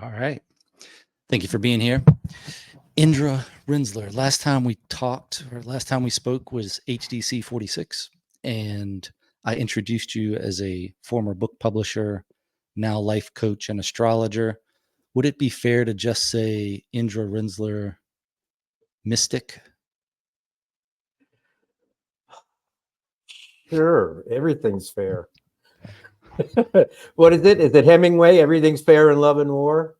All right. Thank you for being here. Indra Rinzler. Last time we spoke was HDC 46. And I introduced you as a former book publisher, now life coach and astrologer. Would it be fair to just say Indra Rinzler mystic? Sure, everything's fair. What is it? Is it Hemingway? Everything's fair in love and war?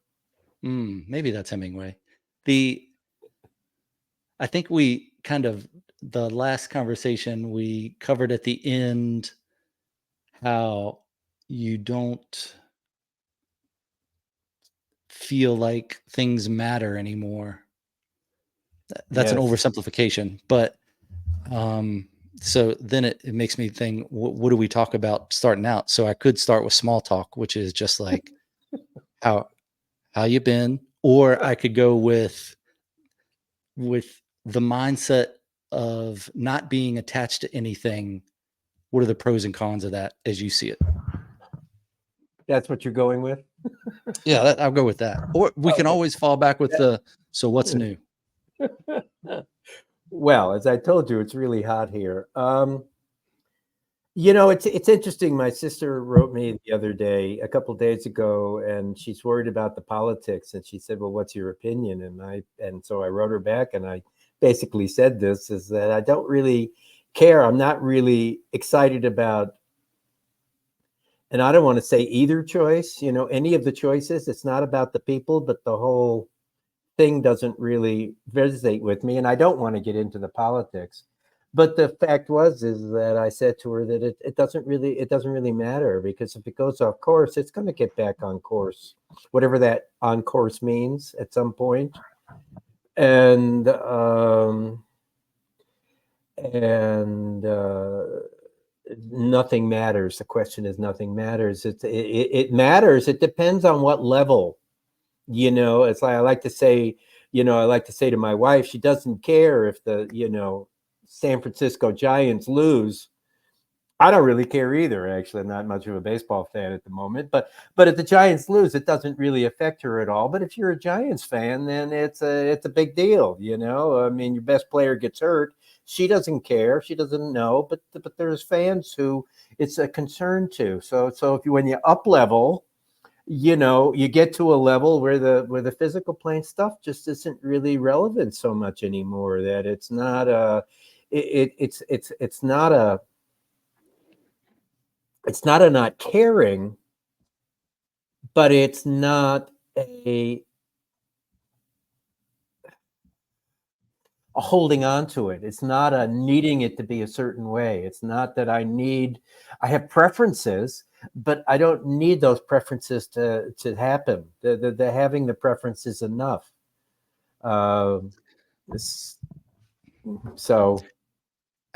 Maybe that's Hemingway. I think we the last conversation we covered at the end how you don't feel like things matter anymore. That's an Yes. oversimplification, but so then it makes me think, what do we talk about starting out? So I could start with small talk, which is just like how you been, or I could go with the mindset of not being attached to anything. What are the pros and cons of that as you see it? That's what you're going with? Yeah, I'll go with that. Or we can always fall back with so what's new? Well, as I told you, it's really hot here. It's interesting. My sister wrote me the other day, a couple of days ago, and she's worried about the politics. And she said, "Well, what's your opinion?" And so I wrote her back, and I basically said this is that I don't really care. I'm not really excited about, and I don't want to say either choice, any of the choices. It's not about the people, but the whole thing doesn't really resonate with me, and I don't want to get into the politics. But the fact is that I said to her that it doesn't really matter, because if it goes off course, it's going to get back on course, whatever that on course means at some point. And nothing matters. The question is, nothing matters. It matters. It depends on what level. It's like I like to say to my wife, she doesn't care if the San Francisco Giants lose. I don't really care either. Actually, I'm not much of a baseball fan at the moment, but if the Giants lose, it doesn't really affect her at all. But if you're a Giants fan, then it's a big deal. I mean, your best player gets hurt, she doesn't care. She doesn't know. But there's fans who it's a concern to. So if when you up level, you get to a level where the physical plane stuff just isn't really relevant so much anymore. That it's not it's not a not caring, but it's not a holding on to it. It's not a needing it to be a certain way. It's not that I have preferences, but I don't need those preferences to happen. The having the preference is enough. So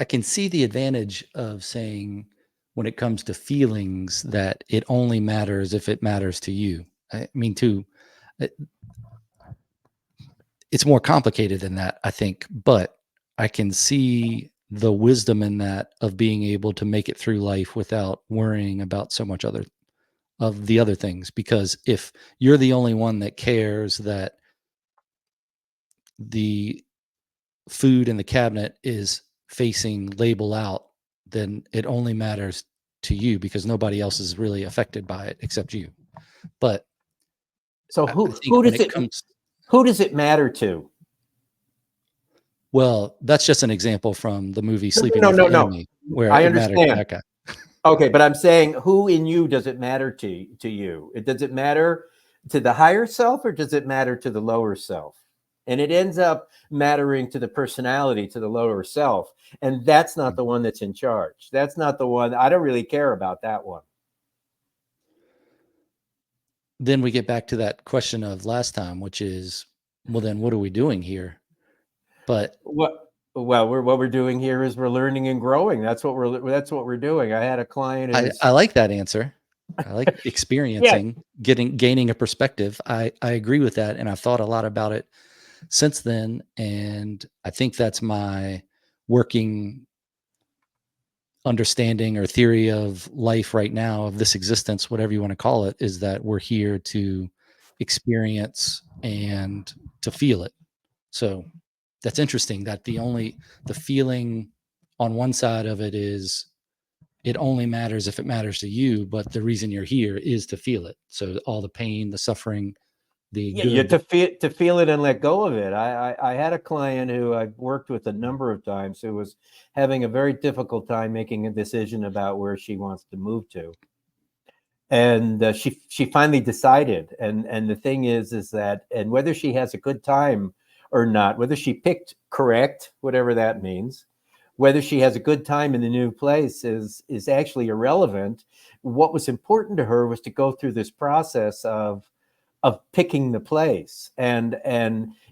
I can see the advantage of saying, when it comes to feelings, that it only matters if it matters to you. I mean, it's more complicated than that, I think, but I can see the wisdom in that, of being able to make it through life without worrying about so much of the other things. Because if you're the only one that cares that the food in the cabinet is facing label out, then it only matters to you, because nobody else is really affected by it except you. But so who does it matter to? Well, that's just an example from the movie Sleeping with Amy, where I it understand. mattered to that guy. Okay, but I'm saying, who in you does it matter to you? Does it matter to the higher self, or does it matter to the lower self? And it ends up mattering to the personality, to the lower self. And that's not the one that's in charge. That's not the one. I don't really care about that one. Then we get back to that question of last time, which is, well, then what are we doing here? But what we're doing here is we're learning and growing. That's what we're doing. I had a client. I like that answer. I like experiencing, gaining a perspective. I agree with that. And I've thought a lot about it since then. And I think that's my working understanding or theory of life right now, of this existence, whatever you want to call it, is that we're here to experience and to feel it. So that's interesting that the feeling on one side of it is it only matters if it matters to you, but the reason you're here is to feel it. So all the pain, the suffering, the Yeah, you good. to feel it and let go of it. I had a client who I've worked with a number of times who was having a very difficult time making a decision about where she wants to move to, and she finally decided. And the thing is that, and whether she has a good time or not, whether she picked correct, whatever that means, whether she has a good time in the new place is actually irrelevant. What was important to her was to go through this process of picking the place. And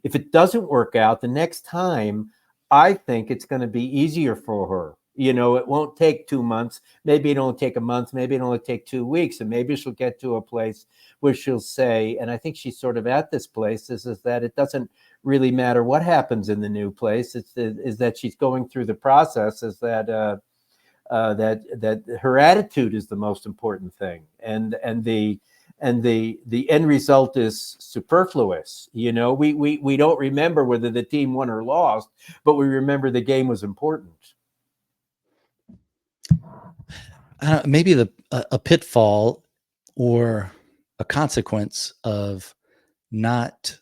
if it doesn't work out the next time, I think it's going to be easier for her. You know, it won't take 2 months. Maybe it'll only take a month. Maybe it'll only take 2 weeks. And maybe she'll get to a place where she'll say, and I think she's sort of at this place, is that it doesn't really matter what happens in the new place. Is that she's going through the process, is that that her attitude is the most important thing. And the end result is superfluous. You know, we don't remember whether the team won or lost, but we remember the game was important. Maybe a pitfall or a consequence of not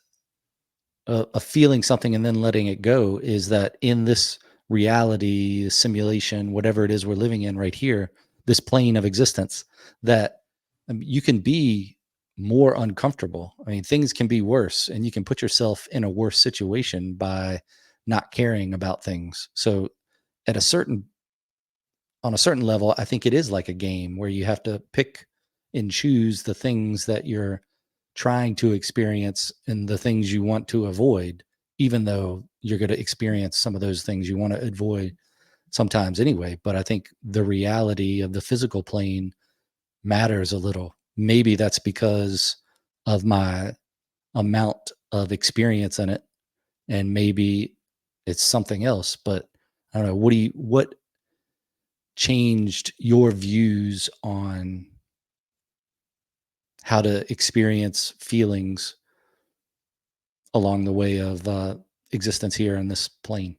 feeling something and then letting it go is that in this reality, simulation, whatever it is we're living in right here, this plane of existence, that you can be more uncomfortable. I mean, things can be worse, and you can put yourself in a worse situation by not caring about things. So, at a certain on a certain level, I think it is like a game where you have to pick and choose the things that you're trying to experience and the things you want to avoid, even though you're going to experience some of those things you want to avoid sometimes anyway. But I think the reality of the physical plane matters a little. Maybe that's because of my amount of experience in it, and maybe it's something else. But I don't know. What changed your views on how to experience feelings along the way of existence here on this plane?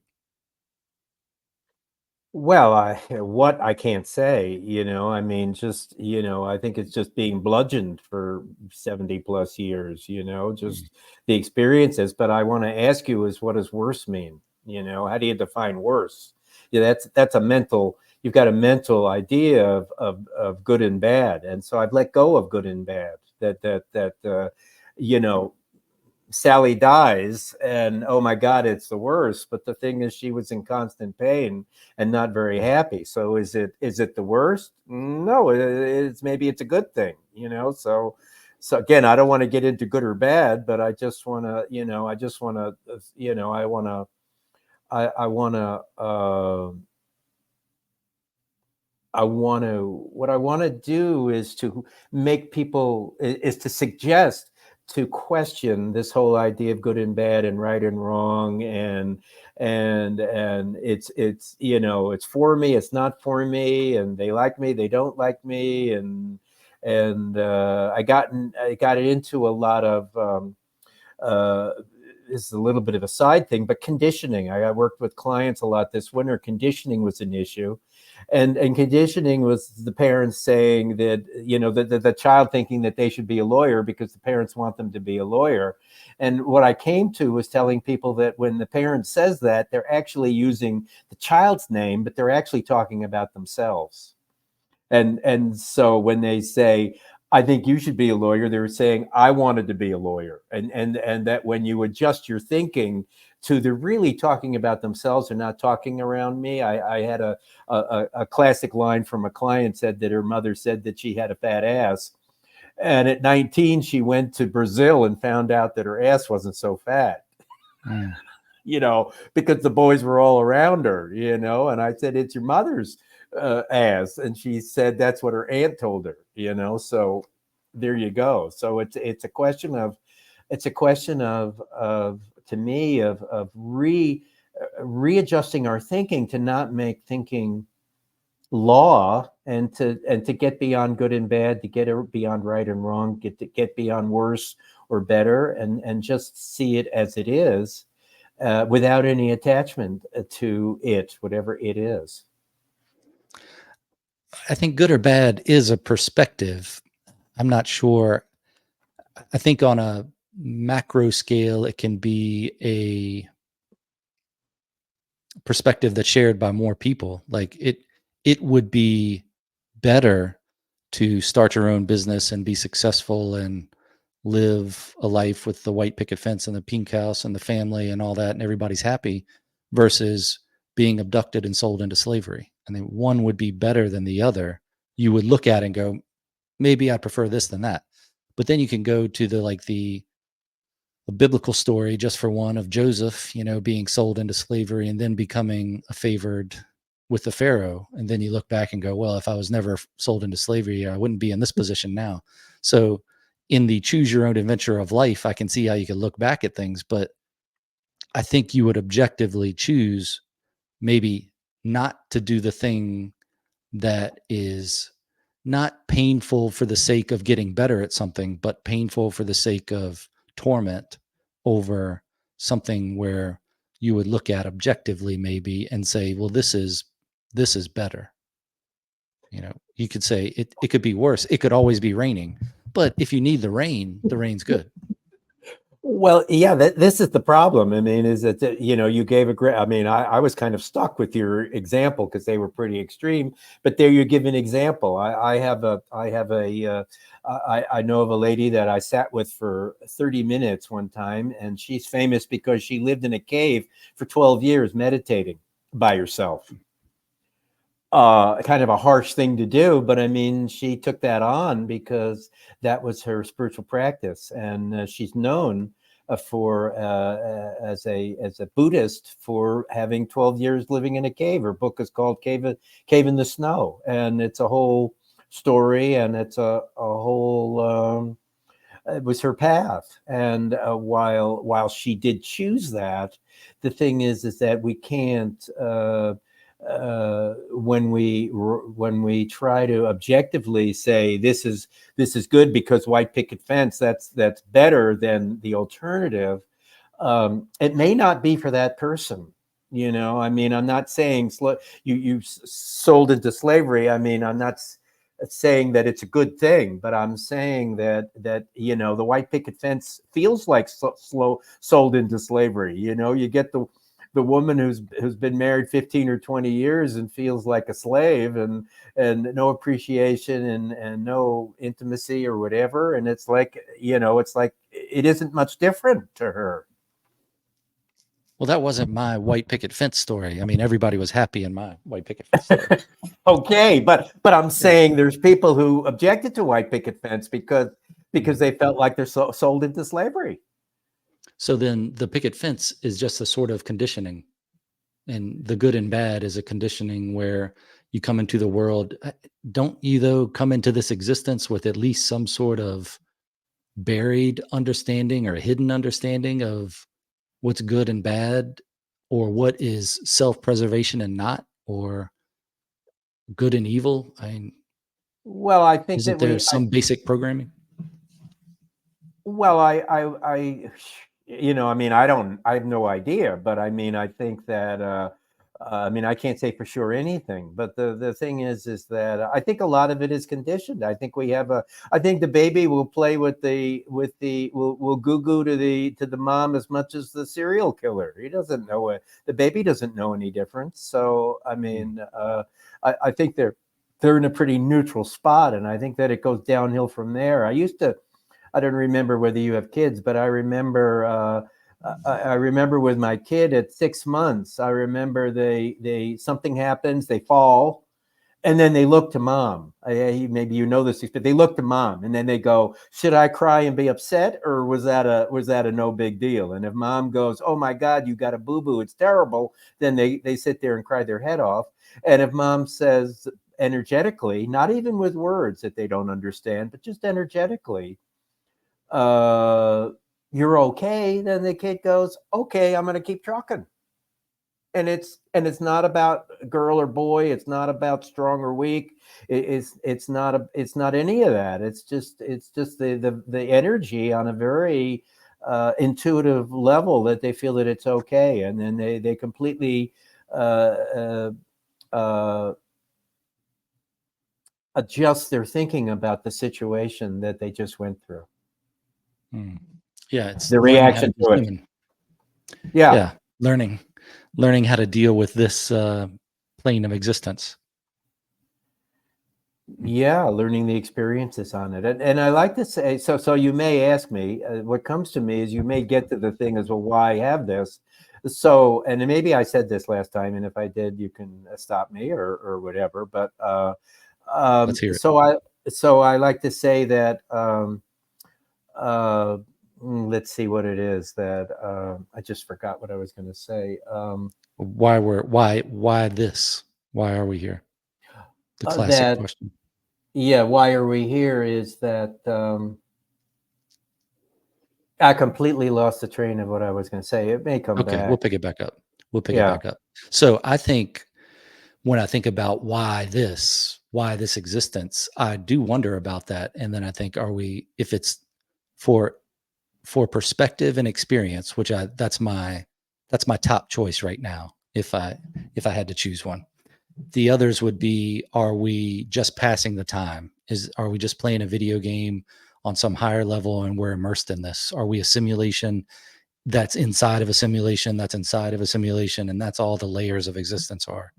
Well, I can't say, you know, I mean, just, you know, I think it's just being bludgeoned for 70 plus years, you know, Mm. just the experiences. But I want to ask you, is what does worse mean? You know, how do you define worse? Yeah, that's a mental, you've got a mental idea of good and bad. And so I've let go of good and bad. You know, Sally dies, and oh my God, it's the worst. But the thing is, she was in constant pain and not very happy. So is it the worst? No, it's maybe it's a good thing, you know. So again, I don't want to get into good or bad, but I just want to, you know, I just want to, you know, I want to, what I want to do is to make people, is to suggest, to question this whole idea of good and bad and right and wrong, and it's you know, it's for me, it's not for me, and they like me, they don't like me, and I got into a lot of uh, this is a little bit of a side thing, but conditioning. I worked with clients a lot this winter. Conditioning was an issue, and conditioning was the parents saying that, you know, the child thinking that they should be a lawyer because the parents want them to be a lawyer. And what I came to was telling people that when the parent says that, they're actually using the child's name, but they're actually talking about themselves. And so when they say, I think you should be a lawyer, they're saying, I wanted to be a lawyer. And that when you adjust your thinking to, they're really talking about themselves, they're not talking around me. I had a classic line from a client, said that her mother said that she had a fat ass. And at 19, she went to Brazil and found out that her ass wasn't so fat, Mm. you know, because the boys were all around her, you know. And I said, it's your mother's ass. And she said that's what her aunt told her, you know. So there you go. So it's a question of, to me, of readjusting our thinking to not make thinking law, and to get beyond good and bad, to get beyond right and wrong, get beyond worse or better, and just see it as it is, without any attachment to it, whatever it is. I think good or bad is a perspective. I'm not sure. I think on a macro scale, it can be a perspective that's shared by more people. Like it would be better to start your own business and be successful and live a life with the white picket fence and the pink house and the family and all that, and everybody's happy, versus being abducted and sold into slavery. And then one would be better than the other. You would look at it and go, maybe I prefer this than that. But then you can go to the a biblical story, just for one, of Joseph, being sold into slavery and then becoming a favored with the Pharaoh. And then you look back and go, well, if I was never sold into slavery, I wouldn't be in this position now. So in the choose your own adventure of life, I can see how you could look back at things, but I think you would objectively choose maybe not to do the thing that is not painful for the sake of getting better at something, but painful for the sake of torment, over something where you would look at objectively maybe and say, well, this is better. You could say it could be worse. It could always be raining, but if you need the rain's good. Well, yeah, this is the problem. I mean, is that, you gave a great, I mean, I was kind of stuck with your example because they were pretty extreme, but there you give an example. I know of a lady that I sat with for 30 minutes one time, and she's famous because she lived in a cave for 12 years meditating by herself. Kind of a harsh thing to do, but I mean, she took that on because that was her spiritual practice, and she's known for as a Buddhist for having 12 years living in a cave. Her book is called Cave in the Snow, and it's a whole story, and it's a whole. It was her path, and while she did choose that, the thing is that we can't. When we try to objectively say this is good because white picket fence, that's better than the alternative, it may not be for that person. I mean, I'm not saying you sold into slavery. I mean, I'm not saying that it's a good thing, but I'm saying that the white picket fence feels like sold into slavery. You get the woman who's been married 15 or 20 years and feels like a slave, and no appreciation and no intimacy or whatever. And it's like, it isn't much different to her. Well, that wasn't my white picket fence story. I mean, everybody was happy in my white picket fence story. Okay, but I'm saying there's people who objected to white picket fence because they felt like they're sold into slavery. So then the picket fence is just a sort of conditioning, and the good and bad is a conditioning where you come into the world. Don't you, though, come into this existence with at least some sort of buried understanding or hidden understanding of what's good and bad, or what is self-preservation and not, or good and evil? I mean, Well, I think isn't that there some basic programming? Well, I mean, I have no idea, but I mean, I think that, I mean, I can't say for sure anything, but the thing is that I think a lot of it is conditioned. I think I think the baby will play with will goo to the mom as much as the serial killer. He doesn't know it. The baby doesn't know any difference. So, I mean, I think they're in a pretty neutral spot, and I think that it goes downhill from there. I don't remember whether you have kids, but I remember with my kid at 6 months. I remember they something happens, they fall, and then they look to mom. Maybe you know this, but they look to mom, and then they go, "Should I cry and be upset, or was that a no big deal?" And if mom goes, "Oh my God, you got a boo boo, it's terrible," then they sit there and cry their head off. And if mom says energetically, not even with words that they don't understand, but just energetically, you're okay, then the kid goes, "Okay, I'm going to keep trucking." it's not about girl or boy. It's not about strong or weak. It's not any of that. It's just the energy on a very intuitive level that they feel that it's okay, and then they completely uh, uh, adjust their thinking about the situation that they just went through. Hmm. Yeah, it's The learning how to reaction be to it. human. Yeah. Yeah, learning how to deal with this plane of existence. Yeah, learning the experiences on it. And I like to say, so you may ask me, what comes to me is you may get to the thing as, well, why have this? So, and maybe I said this last time, and if I did, you can stop me or whatever. But Let's hear it. so I like to say that uh, let's see what it is that I just forgot what I was going to say. Why this? Why are we here? The classic That question. Yeah, why are we here? Is that I completely lost the train of what I was going to say. It may come Okay, we'll back. pick it back up. We'll pick it Yeah. back up. So I think when I think about why this existence, I do wonder about that. And then I think, if it's for perspective and experience, which that's my top choice right now, if I had to choose one. The others would be, are we just passing the time? Are we just playing a video game on some higher level and we're immersed in this? Are we a simulation that's inside of a simulation that's inside of a simulation, and that's all the layers of existence are?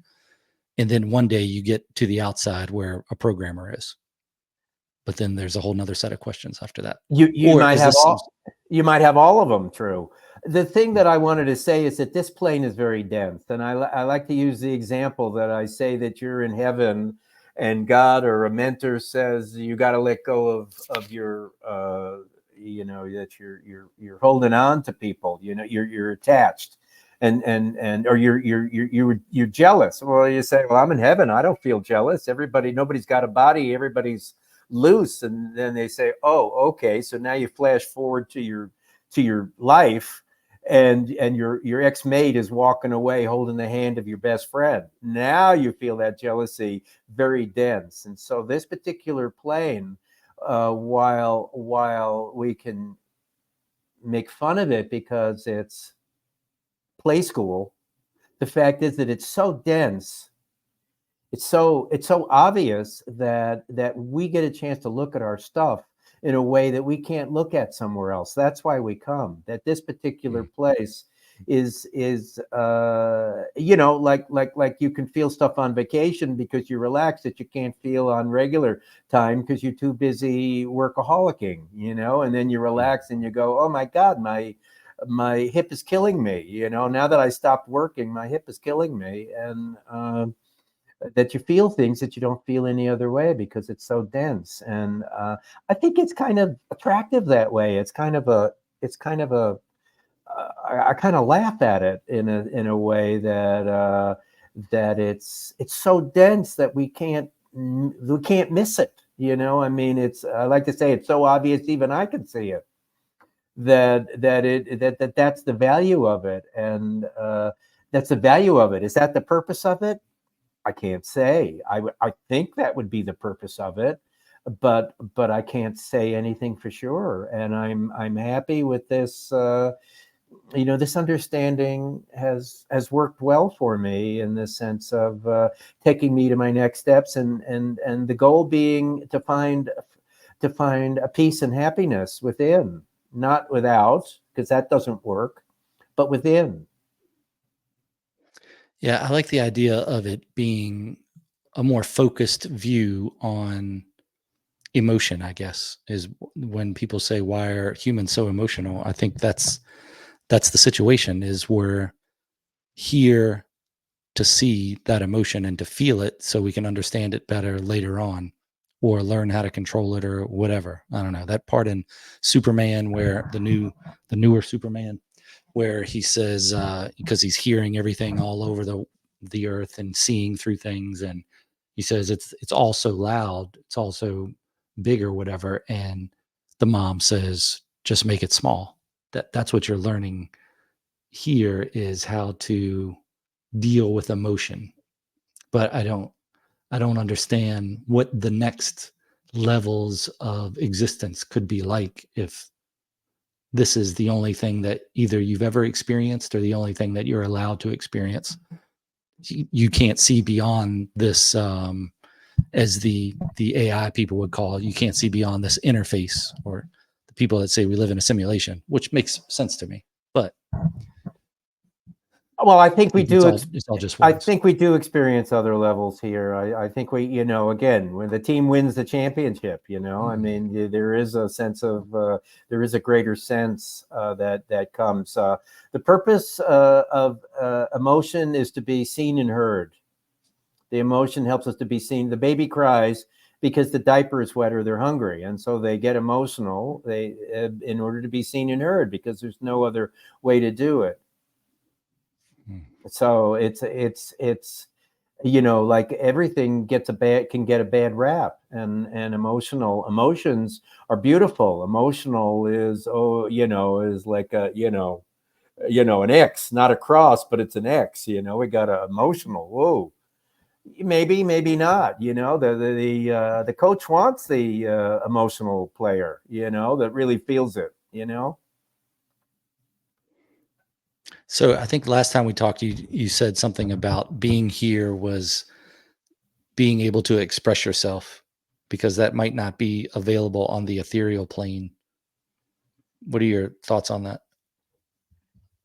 And then one day you get to the outside where a programmer is, but then there's a whole nother set of questions after that. You Or might is have this some? all of them true. The thing that I wanted to say is that this plane is very dense, and I like to use the example that I say that you're in heaven, and God or a mentor says you got to let go of your that you're holding on to people. You're attached, and or you're jealous. Well, you say, well, I'm in heaven. I don't feel jealous. Nobody's got a body. Everybody's loose. And then they say, oh, okay, so now you flash forward to your life, and your ex-mate is walking away holding the hand of your best friend. Now you feel that jealousy very dense. And so this particular plane, while we can make fun of it because it's play school, the fact is that it's so dense, it's so obvious that we get a chance to look at our stuff in a way that we can't look at somewhere else. That's why we come. That this particular Mm, place is like you can feel stuff on vacation because you're relaxed that you can't feel on regular time because you're too busy workaholicing, and then you mm. relax and you go, oh my God, my hip is killing me. Now that I stopped working, my hip is killing me. And that you feel things that you don't feel any other way because it's so dense. And I think it's kind of attractive that way. I kind of laugh at it in a way that it's so dense that we can't miss it. I mean, I like to say it's so obvious even I can see it. That's the value of it, and that's the value of it. Is that the purpose of it? I can't say. I think that would be the purpose of it, but I can't say anything for sure. And I'm happy with this. This understanding has worked well for me in the sense of taking me to my next steps, and the goal being to find a peace and happiness within, not without, because that doesn't work, but within. Yeah, I like the idea of it being a more focused view on emotion, I guess, is when people say, why are humans so emotional? I think that's the situation, is we're here to see that emotion and to feel it so we can understand it better later on, or learn how to control it, or whatever. I don't know. That part in Superman, where the newer Superman, where he says, because he's hearing everything all over the earth and seeing through things, and he says it's all so loud, it's all so big or whatever, and the mom says, just make it small. That's what you're learning here, is how to deal with emotion, but I don't understand what the next levels of existence could be like if this is the only thing that either you've ever experienced or the only thing that you're allowed to experience. You can't see beyond this, as the AI people would call it. You can't see beyond this interface, or the people that say we live in a simulation, which makes sense to me. But well, I think we do. It's all just I words. think we do experience other levels here. I think we, again, when the team wins the championship, I mean, there is a sense of, there is a greater sense that comes. The purpose of emotion is to be seen and heard. The emotion helps us to be seen. The baby cries because the diaper is wet or they're hungry, and so they get emotional. In order to be seen and heard, because there's no other way to do it. So it's like everything can get a bad rap, and emotions are beautiful. Emotional is is like an X, not a cross, but it's an X. We got a emotional. Whoa, maybe not. The coach wants the emotional player. That really feels it. So I think last time we talked, you said something about being here was being able to express yourself, because that might not be available on the ethereal plane. What are your thoughts on that?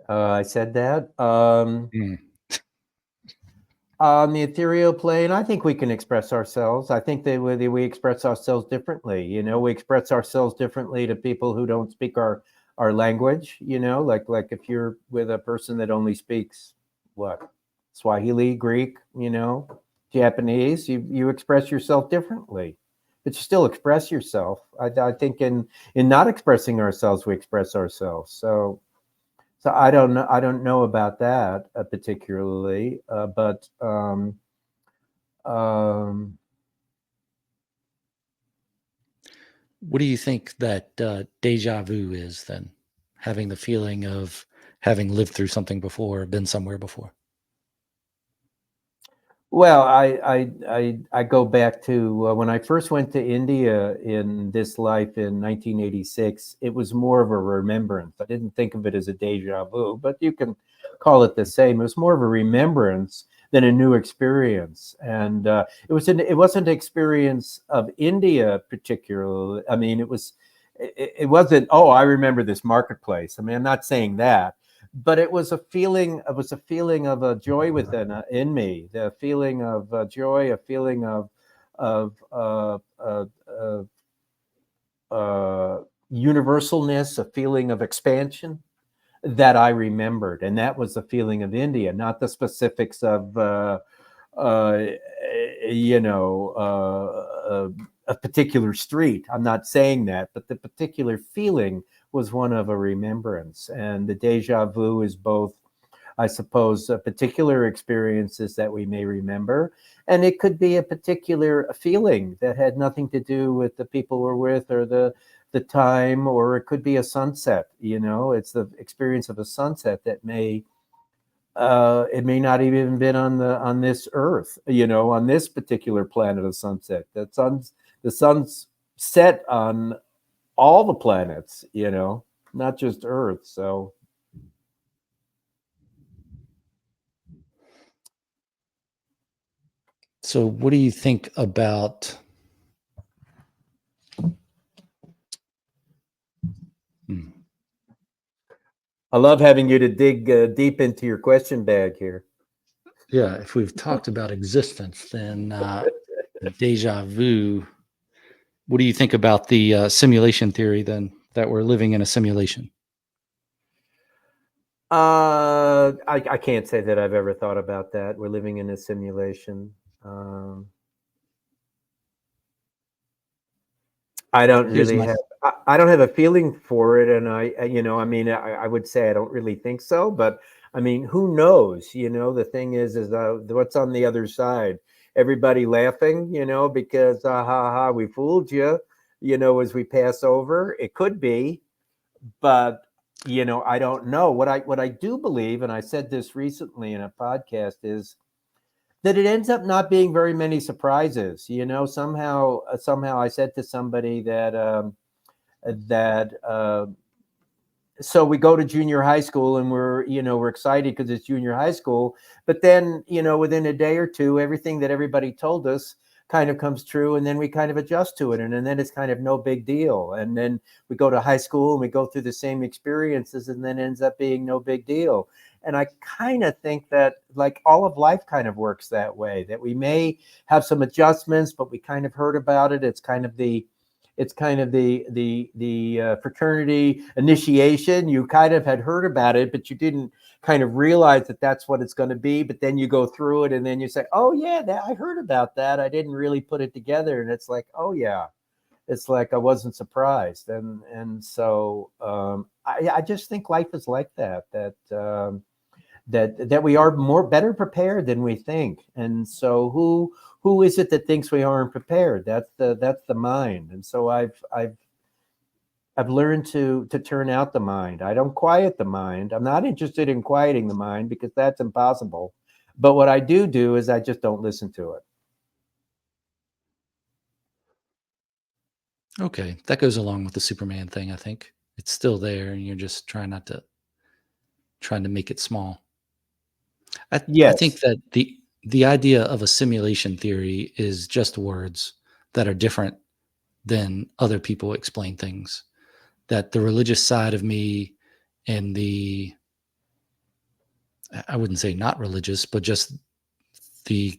I said that. Mm. On the ethereal plane, I think we can express ourselves. I think that we express ourselves differently. We express ourselves differently to people who don't speak our language. Like if you're with a person that only speaks what, Swahili, Greek, Japanese, you express yourself differently, but you still express yourself. I think in not expressing ourselves, we express ourselves. So I don't know. I don't know about that particularly, but What do you think that deja vu is then? Having the feeling of having lived through something before, been somewhere before. well, I go back to when I first went to India in this life in 1986. It was more of a remembrance. I didn't think of it as a deja vu, but you can call it the same. It was more of a remembrance than a new experience, and it wasn't an experience of India particularly. I mean, it wasn't. Oh, I remember this marketplace. I mean, I'm not saying that, but it was a feeling. It was a feeling of a joy within in me. The feeling of joy, a feeling of universalness, a feeling of expansion that I remembered, and that was the feeling of India, not the specifics of uh, a particular street. I'm not saying that, but the particular feeling was one of a remembrance, and the deja vu is both, I suppose, particular experiences that we may remember, and it could be a particular feeling that had nothing to do with the people we're with or the time, or it could be a sunset. It's the experience of a sunset that may it may not even been on this earth, on this particular planet of sunset. The sun's set on all the planets, not just Earth. So So what do you think about I love having you to dig deep into your question bag here. yeah, if we've talked about existence, then deja vu, what do you think about the simulation theory then, that we're living in a simulation? I can't say that I've ever thought about that. We're living in a simulation. I don't Here's really my have. I don't have a feeling for it, and I mean, I would say I don't really think so. But I mean, who knows? The thing is what's on the other side? Everybody laughing, because ha ha, we fooled you, as we pass over. It could be, but I don't know. What I do believe, and I said this recently in a podcast, is that it ends up not being very many surprises. Somehow I said to somebody that so we go to junior high school and we're excited because it's junior high school, but then within a day or two, everything that everybody told us kind of comes true, and then we kind of adjust to it, and then it's kind of no big deal. And then we go to high school and we go through the same experiences, and then ends up being no big deal. And I kind of think that, like, all of life kind of works that way, that we may have some adjustments, but we kind of heard about it. It's kind of the fraternity initiation. You kind of had heard about it, but you didn't kind of realize that that's what it's going to be. But then you go through it, and then you say, "Oh yeah, I heard about that. I didn't really put it together." And it's like, "Oh yeah," it's like I wasn't surprised. And so I just think life is like that. That we are better prepared than we think. And so who is it that thinks we aren't prepared? That's the mind. And so I've learned to turn out the mind. I don't quiet the mind. I'm not interested in quieting the mind, because that's impossible. But what I do is I just don't listen to it. Okay, that goes along with the Superman thing. I think it's still there, and you're just trying to make it small. I think Yes. that the idea of a simulation theory is just words that are different than other people explain things. That the religious side of me and the, I wouldn't say not religious, but just the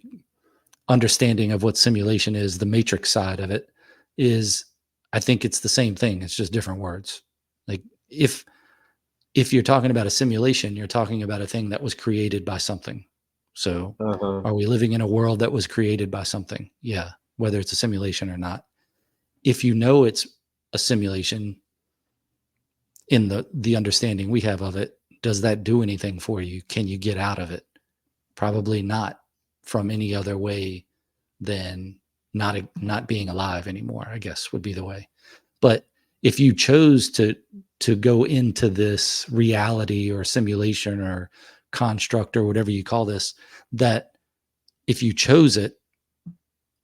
understanding of what simulation is, the matrix side of it is, I think it's the same thing. It's just different words. Like if you're talking about a simulation, you're talking about a thing that was created by something. So Uh-huh. are we living in a world that was created by something? Yeah, whether it's a simulation or not. If you know it's a simulation in the understanding we have of it, does that do anything for you? Can you get out of it? Probably not, from any other way than not being alive anymore, I guess would be the way. But if you chose to go into this reality or simulation or construct or whatever you call this, that if you chose it,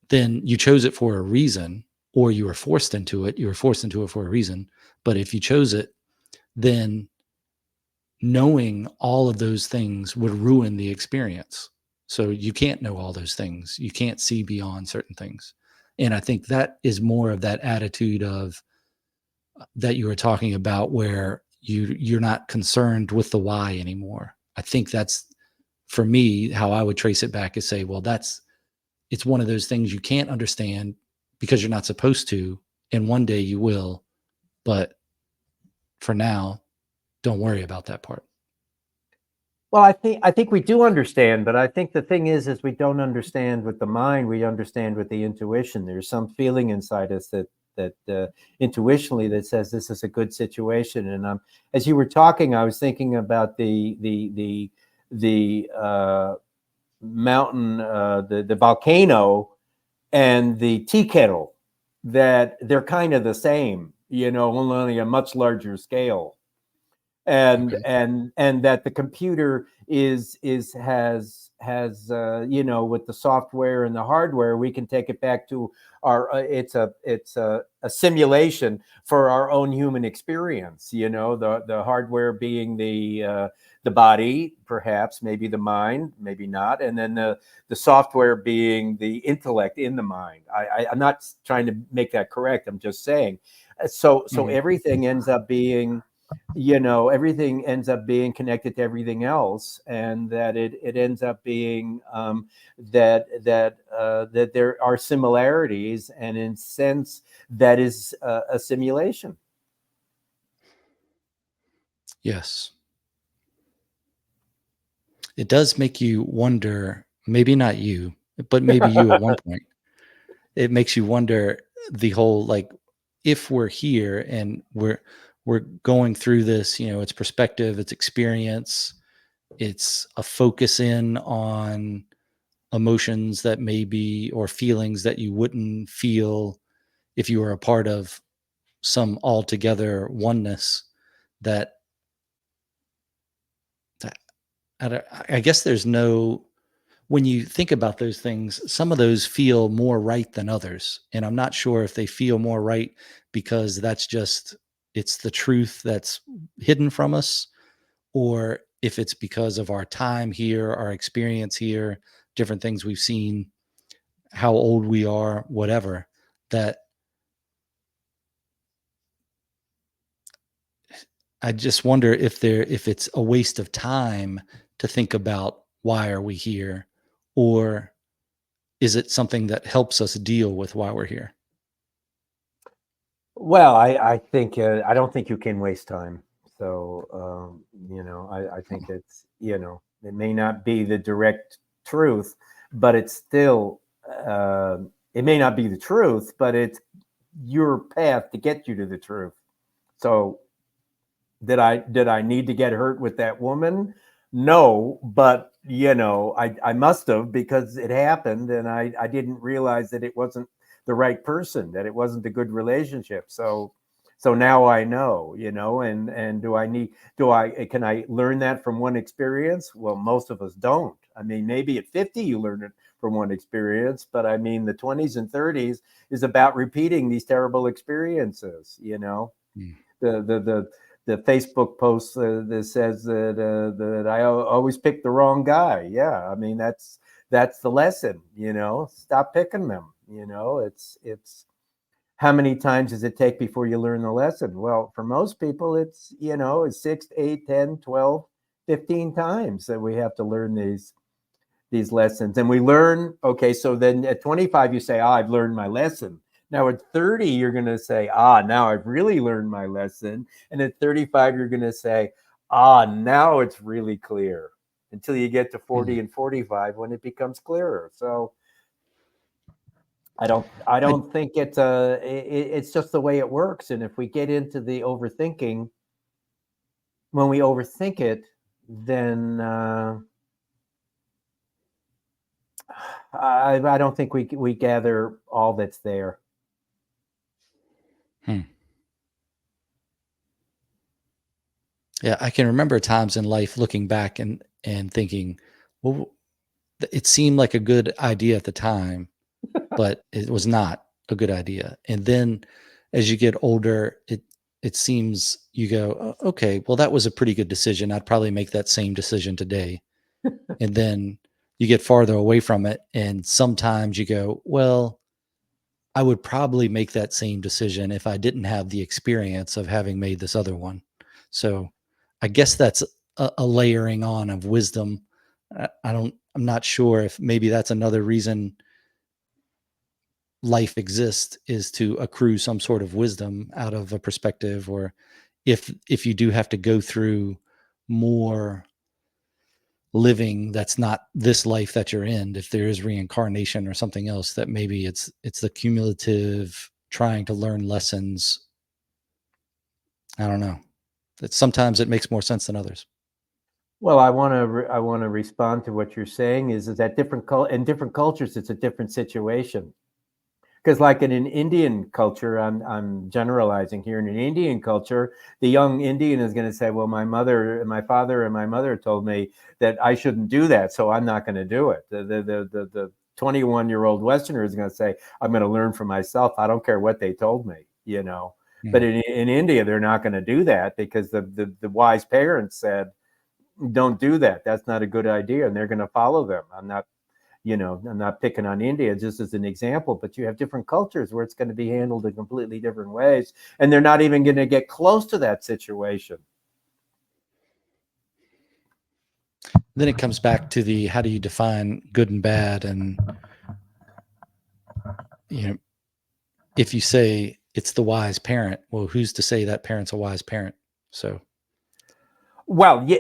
then you chose it for a reason, or you were forced into it. You were forced into it for a reason. But if you chose it, then knowing all of those things would ruin the experience. So you can't know all those things. You can't see beyond certain things. And I think that is more of that attitude of that you were talking about, where you're not concerned with the why anymore. I think that's, for me, how I would trace it back, is say, well, it's one of those things you can't understand because you're not supposed to, and one day you will, but for now, don't worry about that part. Well, I think we do understand, but I think the thing is we don't understand with the mind. We understand with the intuition. There's some feeling inside us that intuitionally that says this is a good situation. And as you were talking, I was thinking about the mountain, the volcano, and the tea kettle. That they're kind of the same, only a much larger scale. and Okay. and and that the computer is has with the software and the hardware, we can take it back to our it's a simulation for our own human experience. The hardware being the body, perhaps, maybe the mind, maybe not, and then the software being the intellect in the mind. I'm not trying to make that correct. I'm just saying. So Mhm. everything ends up being connected to everything else, and that it ends up being that there are similarities, and in sense that is a simulation. Yes. It does make you wonder, maybe not you, but maybe you at one point. It makes you wonder, the whole, like, if we're here and we're going through this, it's perspective, it's experience, it's a focus in on emotions that maybe, or feelings that you wouldn't feel if you were a part of some altogether oneness, that I guess there's no, when you think about those things, some of those feel more right than others. And I'm not sure if they feel more right because that's just, it's the truth that's hidden from us, or if it's because of our time here, our experience here, different things we've seen, how old we are, whatever, that I just wonder if it's a waste of time to think about why are we here, or is it something that helps us deal with why we're here? Well, I think I don't think you can waste time. So I think it's it may not be the direct truth, but it's still it may not be the truth, but it's your path to get you to the truth. So did I need to get hurt with that woman? No, but I must have, because it happened, and I didn't realize that it wasn't the right person, that it wasn't a good relationship. So now I know, and can I learn that from one experience? Well, most of us don't. I mean, maybe at 50 you learn it from one experience, but I mean the 20s and 30s is about repeating these terrible experiences. Mm. The Facebook post that says that I always pick the wrong guy. Yeah, I mean that's the lesson. Stop picking them. It's how many times does it take before you learn the lesson? Well, for most people, it's 6, 8, 10, 12, 15 times that we have to learn these lessons. And we learn, okay, so then at 25, you say, I've learned my lesson. Now at 30, you're going to say, now I've really learned my lesson. And at 35, you're going to say, now it's really clear, until you get to 40 Mm. and 45 when it becomes clearer. So I I, don't think it's just the way it works. And if we get into the overthinking, when we overthink it, then I don't think we gather all that's there. hmm. Yeah, I can remember times in life looking back and thinking, well, it seemed like a good idea at the time, but it was not a good idea. And then as you get older, it seems you go, okay, well, that was a pretty good decision. I'd probably make that same decision today." And then you get farther away from it, and sometimes you go, well, I would probably make that same decision if I didn't have the experience of having made this other one. So I guess that's a layering on of wisdom. I'm not sure if maybe that's another reason life exists, is to accrue some sort of wisdom out of a perspective, or if you do have to go through more living that's not this life that you're in, if there is reincarnation or something else, that maybe it's the cumulative trying to learn lessons. I don't know, that sometimes it makes more sense than others. Well, I want to respond to what you're saying is that in different cultures it's a different situation. Because like in an Indian culture, I'm generalizing here. In an Indian culture, the young Indian is going to say, "Well, my father, and my mother told me that I shouldn't do that, so I'm not going to do it." The 21-year-old Westerner is going to say, "I'm going to learn for myself. I don't care what they told me." But Mm. in India, they're not going to do that, because the wise parents said, "Don't do that. That's not a good idea," and they're going to follow them. I'm not picking on India just as an example, but you have different cultures where it's going to be handled in completely different ways, and they're not even going to get close to that situation. Then it comes back to the, how do you define good and bad? And you know if you say it's the wise parent, well, who's to say that parent's a wise parent? So Well, yeah,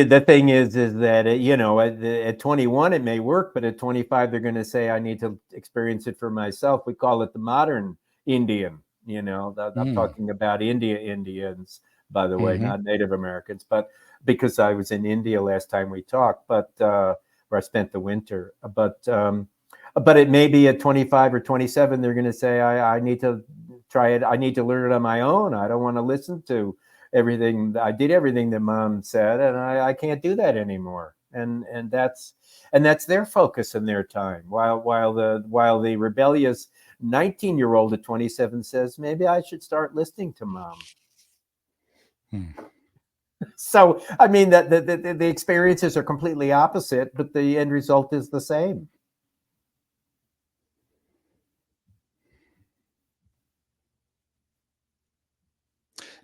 the thing is that at 21 it may work, but at 25 they're going to say, I need to experience it for myself. We call it the modern Indian. I'm mm, talking about Indians, by the way, hmm. not Native Americans, but because I was in India last time we talked, but where I spent the winter. But it may be at 25 or 27 they're going to say, I need to try it. I need to learn it on my own. I don't want to listen to everything. I did everything that mom said, and I can't do that anymore. and that's their focus and their time. While the rebellious 19-year-old at 27 says, maybe I should start listening to mom. So I mean that the experiences are completely opposite, but the end result is the same.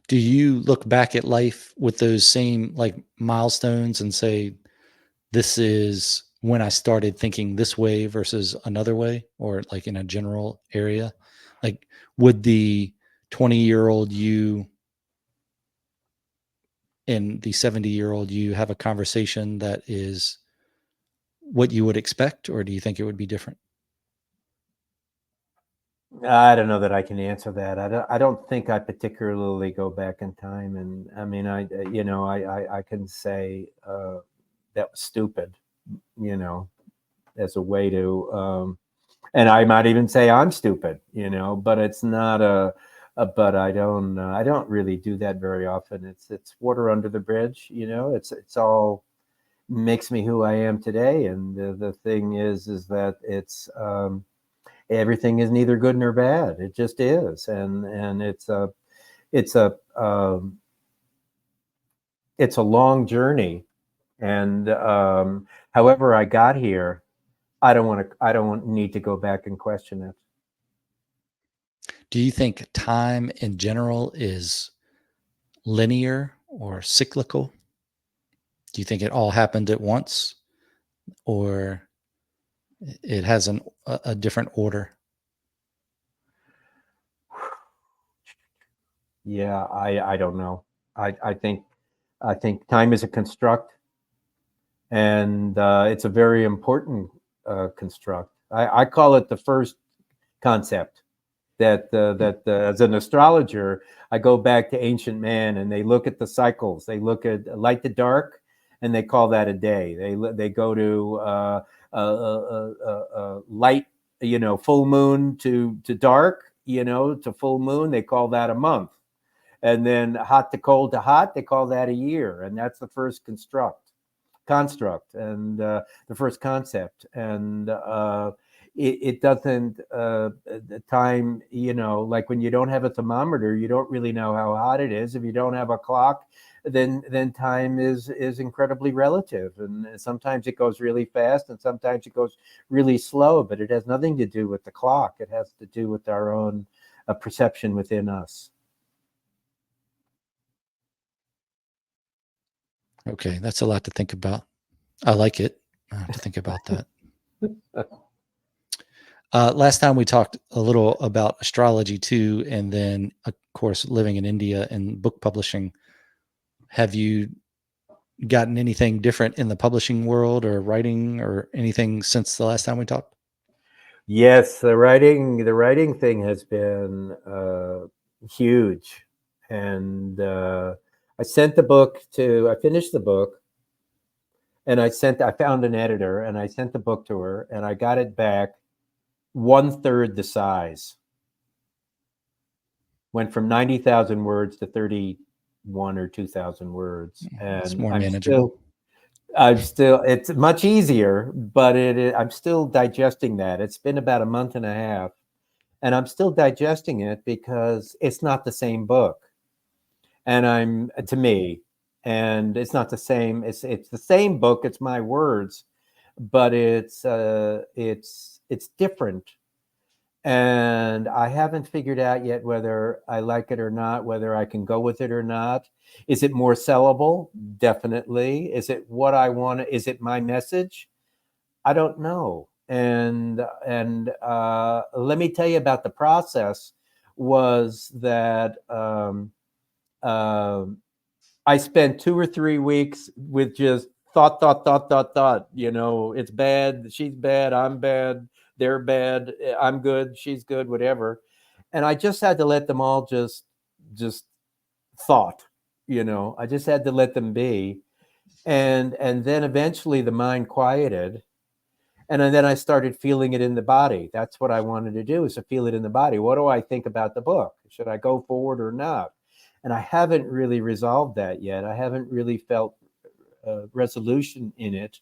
Do you look back at life with those same like milestones and say, this is when I started thinking this way versus another way, or like in a general area? Like, would the 20-year-old you and the 70-year-old you have a conversation that is what you would expect, or do you think it would be different? I don't know that I can answer that. I don't think I particularly go back in time, and I mean, I can say that was stupid, as a way to, and I might even say I'm stupid, but it's not but I don't really do that very often. It's water under the bridge, it's all makes me who I am today, and the thing is that it's. Everything is neither good nor bad. It just is, and it's a long journey. And however I got here, I don't need to go back and question it. Do you think time in general is linear or cyclical? Do you think it all happened at once, or it has a different order? Yeah, I don't know. I think time is a construct, and it's a very important construct. I call it the first concept. That as an astrologer, I go back to ancient man, and they look at the cycles. They look at light to dark, and they call that a day. They go to light, full moon to dark, to full moon. They call that a month, and then hot to cold to hot. They call that a year, and that's the first construct, and the first concept. And it doesn't the time, like when you don't have a thermometer, you don't really know how hot it is. If you don't have a clock, then time is incredibly relative, and sometimes it goes really fast and sometimes it goes really slow, but it has nothing to do with the clock. It has to do with our own perception within us. Okay, that's a lot to think about. I like it to think about that. Last time we talked a little about astrology too, and then of course living in India and book publishing. Have you gotten anything different in the publishing world or writing or anything since the last time we talked? Yes, the writing thing has been huge, and I finished the book, and I found an editor, and I sent the book to her, and I got it back 1/3 the size. Went from 90,000 words to 31 or 2,000 words, and It's more manageable. it's much easier, but I'm still digesting that. It's been about a month and a half, and I'm still digesting it because it's not the same book. And to me, and it's not the same. It's the same book. It's my words, but it's different. And I haven't figured out yet whether I like it or not, whether I can go with it or not. Is it more sellable? Definitely. Is it what I want? Is it my message? I don't know. And let me tell you about the process. Was that I spent 2 or 3 weeks with just thought. It's bad. She's bad. I'm bad. They're bad. I'm good. She's good. Whatever. And I just had to let them all just thought. I just had to let them be, and then eventually the mind quieted, and then I started feeling it in the body. That's what I wanted to do, is to feel it in the body. What do I think about the book? Should I go forward or not? And I haven't really resolved that yet. I haven't really felt resolution in it,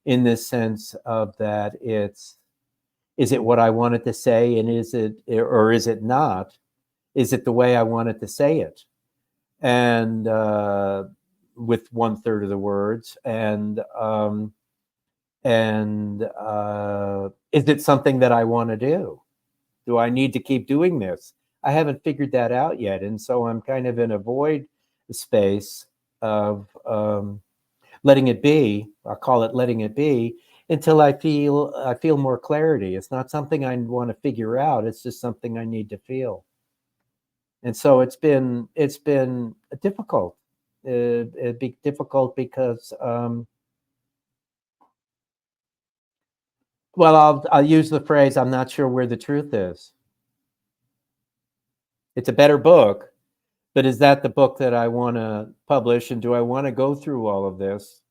in the sense of that is it what I wanted to say, and is it not? Is it the way I wanted to say it? And with 1/3 of the words, and is it something that I want to do? Do I need to keep doing this? I haven't figured that out yet, and so I'm kind of in a void space of letting it be. I'll call it letting it be until I feel more clarity. It's not something I want to figure out. It's just something I need to feel. And so it's been difficult. It'd be difficult because well, I'll use the phrase, I'm not sure where the truth is. It's a better book, but is that the book that I want to publish? And do I want to go through all of this?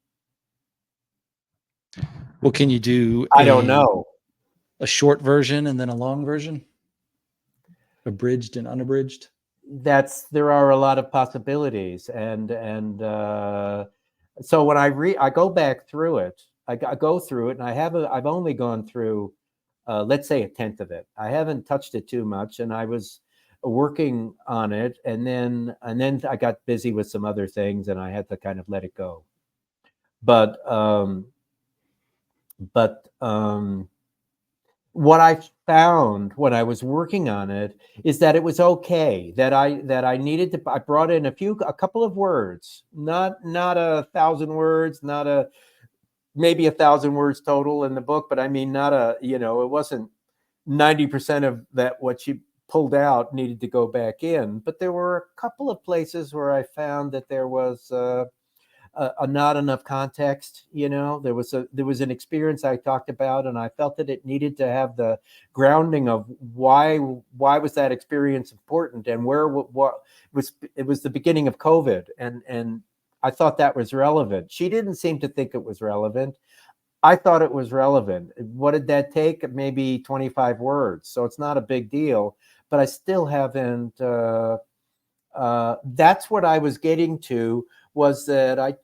Well, can you do I don't know. A short version and then a long version? Abridged and unabridged? There are a lot of possibilities. And so when I go back through it, I go through it, and I've only gone through, let's say, 1/10 of it. I haven't touched it too much, and I was working on it, and then I got busy with some other things, and I had to kind of let it go. But what I found when I was working on it is that it was okay, that I needed to. I brought in a couple of words, not 1,000 words, maybe 1,000 words total in the book, but I mean, it wasn't 90% of that what she pulled out needed to go back in. But there were a couple of places where I found that there was not enough context. There was an experience I talked about, and I felt that it needed to have the grounding of why was that experience important, and it was the beginning of COVID, and I thought that was relevant. She didn't seem to think it was relevant. I thought it was relevant. What did that take? Maybe 25 words. So it's not a big deal, but I still haven't. That's what I was getting to, was that I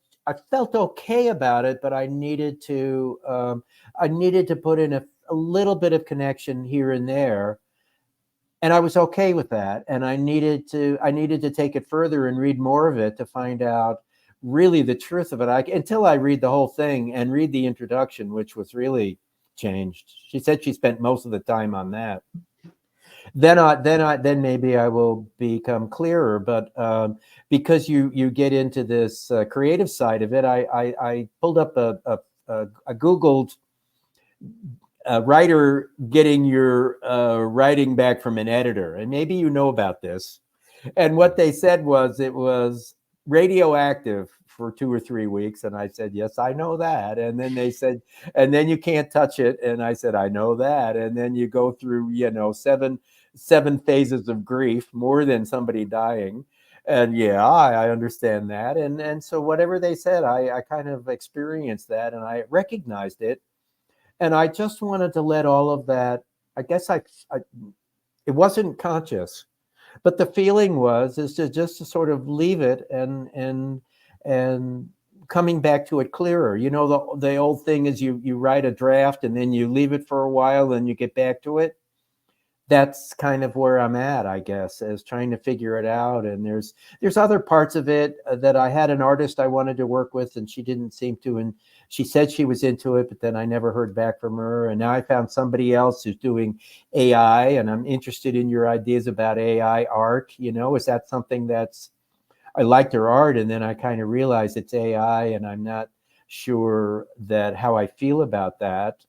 felt okay about it, but I needed to put in a little bit of connection here and there, and I was okay with that. And I needed to take it further and read more of it to find out really the truth of it. Until I read the whole thing and read the introduction, which was really changed. She said she spent most of the time on that. Then maybe I will become clearer. But because you get into this creative side of it, I pulled up I Googled writer getting your writing back from an editor, and maybe you know about this. And what they said was it was radioactive for 2 or 3 weeks, and I said, yes, I know that. And then they said, and then you can't touch it, and I said, I know that. And then you go through 7 phases of grief, more than somebody dying. And yeah, I understand that. And so whatever they said, I kind of experienced that, and I recognized it, and I just wanted to let all of that. I guess it wasn't conscious, but the feeling is to sort of leave it and coming back to it clearer. The old thing is you write a draft and then you leave it for a while and you get back to it. That's kind of where I'm at, I guess, is trying to figure it out. And there's other parts of it that I had an artist I wanted to work with, and she didn't seem to, and she said she was into it, but then I never heard back from her. And now I found somebody else who's doing AI, and I'm interested in your ideas about AI art. Is that something I liked her art, and then I kind of realized it's AI, and I'm not sure that how I feel about that.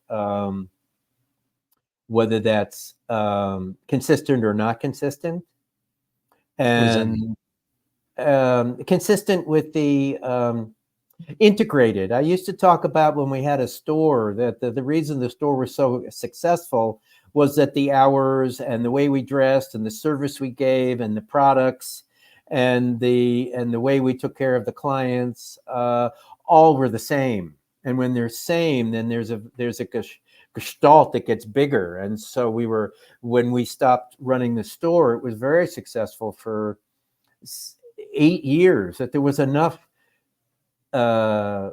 Whether that's consistent or not consistent, and consistent with the integrated. I used to talk about when we had a store that the reason the store was so successful was that the hours and the way we dressed and the service we gave and the products and the way we took care of the clients all were the same. And when they're same, then there's a gestalt that gets bigger. And so when we stopped running the store, it was very successful for 8 years, that there was enough I'm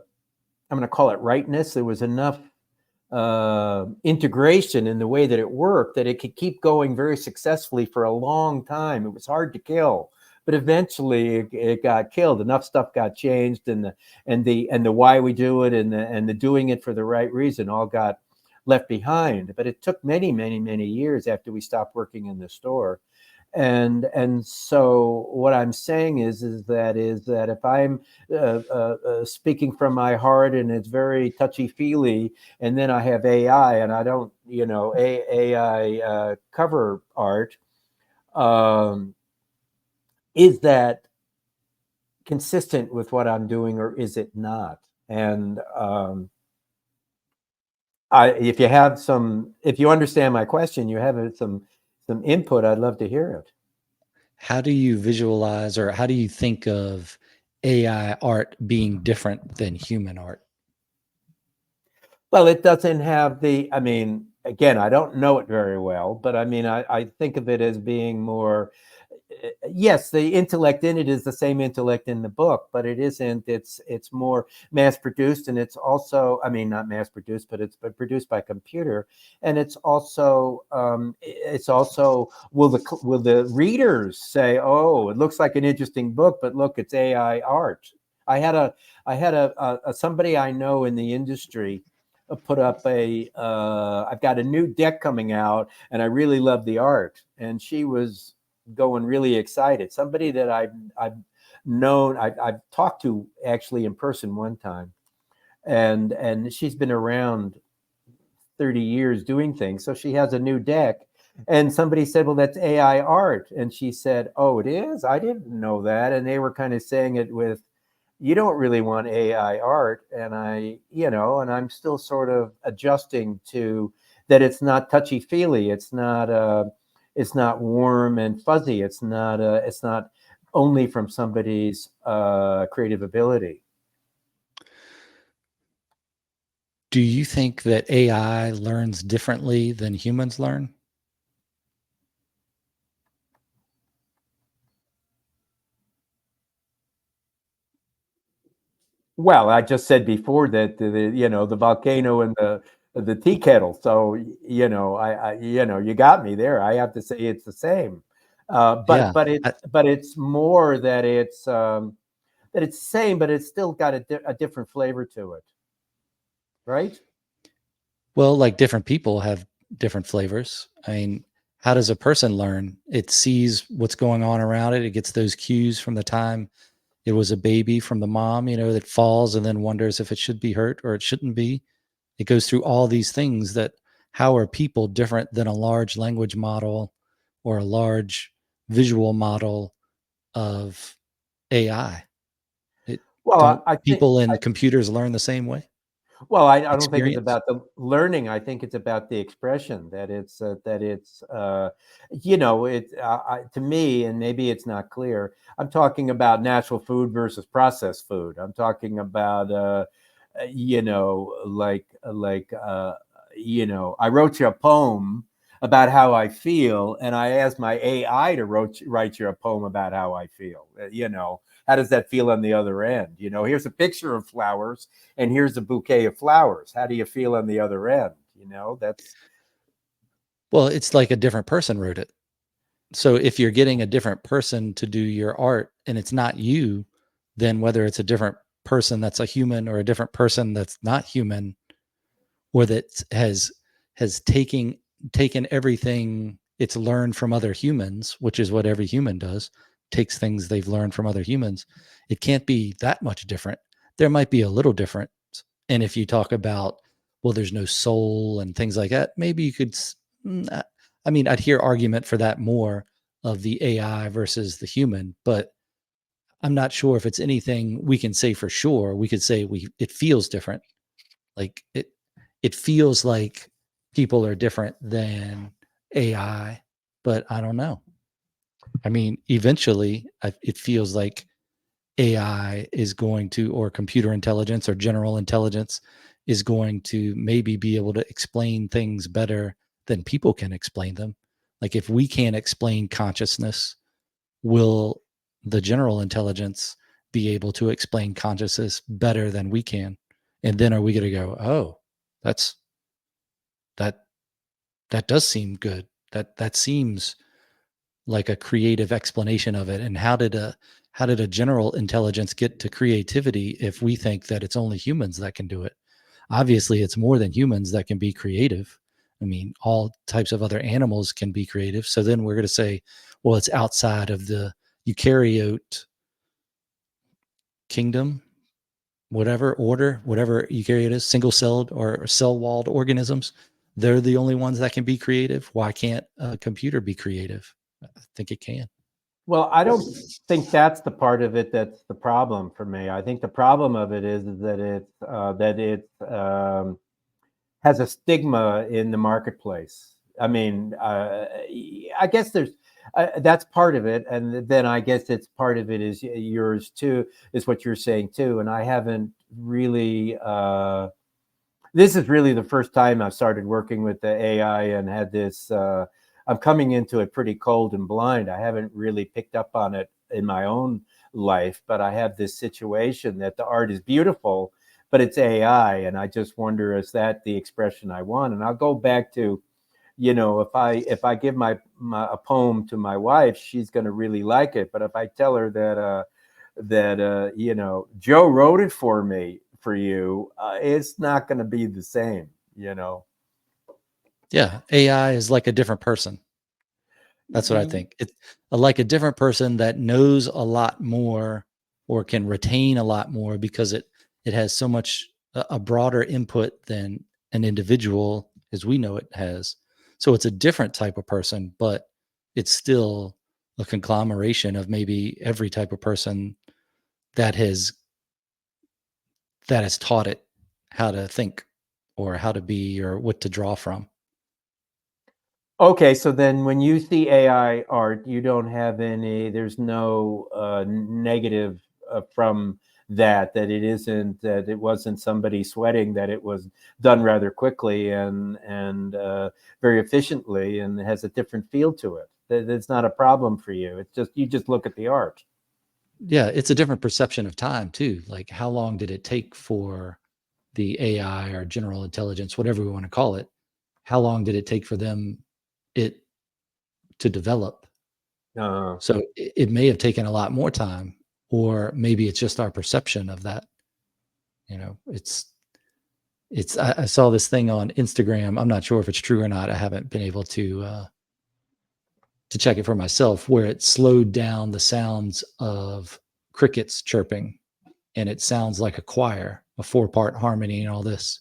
going to call it rightness. There was enough integration in the way that it worked that it could keep going very successfully for a long time. It was hard to kill, but eventually it got killed. Enough stuff got changed, and the why we do it and the doing it for the right reason all got left behind. But it took many years after we stopped working in the store. And so what I'm saying is that if I'm speaking from my heart and it's very touchy feely, and then I have AI and I don't, AI cover art, is that consistent with what I'm doing or is it not? And if you understand my question, you have some input, I'd love to hear it. How do you visualize, or how do you think of AI art being different than human art? Well, it doesn't have I mean, again, I don't know it very well, but I mean, I think of it as being more, yes, the intellect in it is the same intellect in the book, but it isn't. It's more mass produced, and it's also, I mean, not mass produced, but it's produced by computer, and it's also will the readers say, oh, it looks like an interesting book, but look, it's AI art. I had a somebody I know in the industry put up I've got a new deck coming out and I really love the art, and she was going really excited. Somebody that I've known, I've talked to actually in person one time, and she's been around 30 years doing things, so she has a new deck. And somebody said, well, that's AI art, and she said, oh, it is? I didn't know that. And they were kind of saying it with, you don't really want AI art. And I'm still sort of adjusting to that. It's not touchy feely. It's not warm and fuzzy. It's not only from somebody's creative ability. Do you think that AI learns differently than humans learn? Well, I just said before that the volcano and the tea kettle. So you got me there. I have to say it's the same, Yeah. but it's more that it's the same, but it's still got a different flavor to it, right? Well, like different people have different flavors. I mean, how does a person learn? It sees what's going on around it. It gets those cues from the time it was a baby from the mom, that falls and then wonders if it should be hurt or it shouldn't be. It goes through all these things that, how are people different than a large language model or a large visual model of AI? Well, Don't I think people and computers learn the same way? Well, I don't think it's Experience? about the learning. I think it's about the expression to me, and maybe it's not clear. I'm talking about natural food versus processed food. I'm talking about, I wrote you a poem about how I feel, and I asked my AI to write you a poem about how I feel. How does that feel on the other end? Here's a picture of flowers and here's a bouquet of flowers. How do you feel on the other end? That's Well, it's like a different person wrote it. So if you're getting a different person to do your art and it's not you, then whether it's a different person that's a human or a different person that's not human, or that has taken everything it's learned from other humans, which is what every human does, takes things they've learned from other humans. It can't be that much different. There might be a little different. And if you talk about, well, there's no soul and things like that, maybe you could I mean, I'd hear argument for that more, of the AI versus the human, but I'm not sure if it's anything we can say for sure. We could say it feels different. Like it feels like people are different than AI, but I don't know. I mean, eventually, it feels like AI is going to, or computer intelligence or general intelligence is going to maybe be able to explain things better than people can explain them. Like if we can't explain consciousness, will the general intelligence be able to explain consciousness better than we can. And then are we going to go, oh, that that does seem good. That seems like a creative explanation of it. And how did a general intelligence get to creativity if we think that it's only humans that can do it? Obviously, it's more than humans that can be creative. I mean, all types of other animals can be creative. So then we're going to say, well, it's outside of the eukaryote kingdom, whatever order, whatever eukaryote is, single-celled or cell-walled organisms. They're the only ones that can be creative. Why can't a computer be creative? I think it can. Well, I don't think that's the part of it that's the problem for me. I think the problem of it is that it has a stigma in the marketplace. I mean, I guess there's that's part of it, and then I guess it's part of it is yours too, is what you're saying too. And I haven't really. This is really the first time I've started working with the AI and had this. I'm coming into it pretty cold and blind. I haven't really picked up on it in my own life, but I have this situation that the art is beautiful, but it's AI, and I just wonder, is that the expression I want? And I'll go back to, if I give a poem to my wife, she's going to really like it. But if I tell her that Joe wrote it for me for you, it's not going to be the same. Yeah, AI is like a different person. That's what I think. It's like a different person that knows a lot more or can retain a lot more because it has so much a broader input than an individual as we know it has. So it's a different type of person, but it's still a conglomeration of maybe every type of person that has taught it how to think or how to be or what to draw from. Okay, so then when you see AI art, you don't have there's no negative from that it wasn't somebody sweating, that it was done rather quickly and very efficiently, and it has a different feel to it. That's not a problem for you. It's just, you just look at the art. Yeah, it's a different perception of time too. Like, how long did it take for the AI or general intelligence, whatever we want to call it, how long did it take for it to develop? So it may have taken a lot more time, or maybe it's just our perception of that. I saw this thing on Instagram. I'm not sure if it's true or not. I haven't been able to check it for myself, where it slowed down the sounds of crickets chirping, and it sounds like a choir, a 4-part harmony and all this.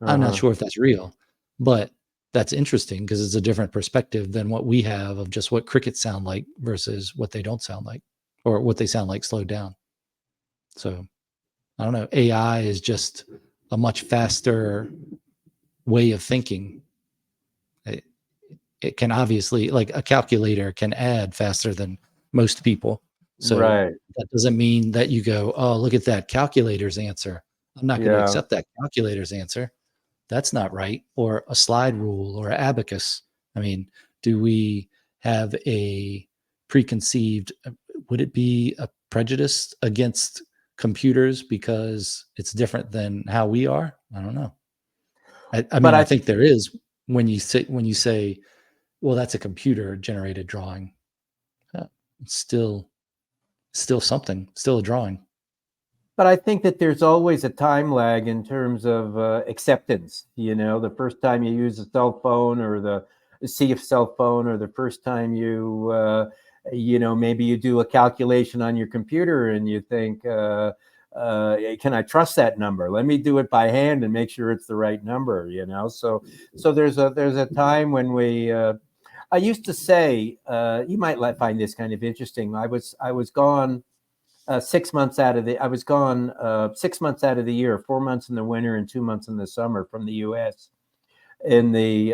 I'm not sure if that's real, but that's interesting because it's a different perspective than what we have of just what crickets sound like versus what they don't sound like, or what they sound like slowed down. So I don't know. AI is just a much faster way of thinking. It can obviously, like a calculator can add faster than most people. So Right. that doesn't mean that you go, oh, look at that calculator's answer. I'm not going to accept that calculator's answer. That's not right. Or a slide rule or abacus. I mean, do we have a preconceived, would it be a prejudice against computers because it's different than how we are? I don't know. I mean, I think there is when you say, well, that's a computer generated drawing. It's still something, still a drawing. But I think that there's always a time lag in terms of acceptance. The first time you use a cell phone or see a cell phone, or the first time maybe you do a calculation on your computer and you think, can I trust that number? Let me do it by hand and make sure it's the right number. So there's a time when I used to say, you might find this kind of interesting. I was gone 6 months out of I was gone 6 months out of the year, 4 months in the winter and 2 months in the summer from the U.S. in the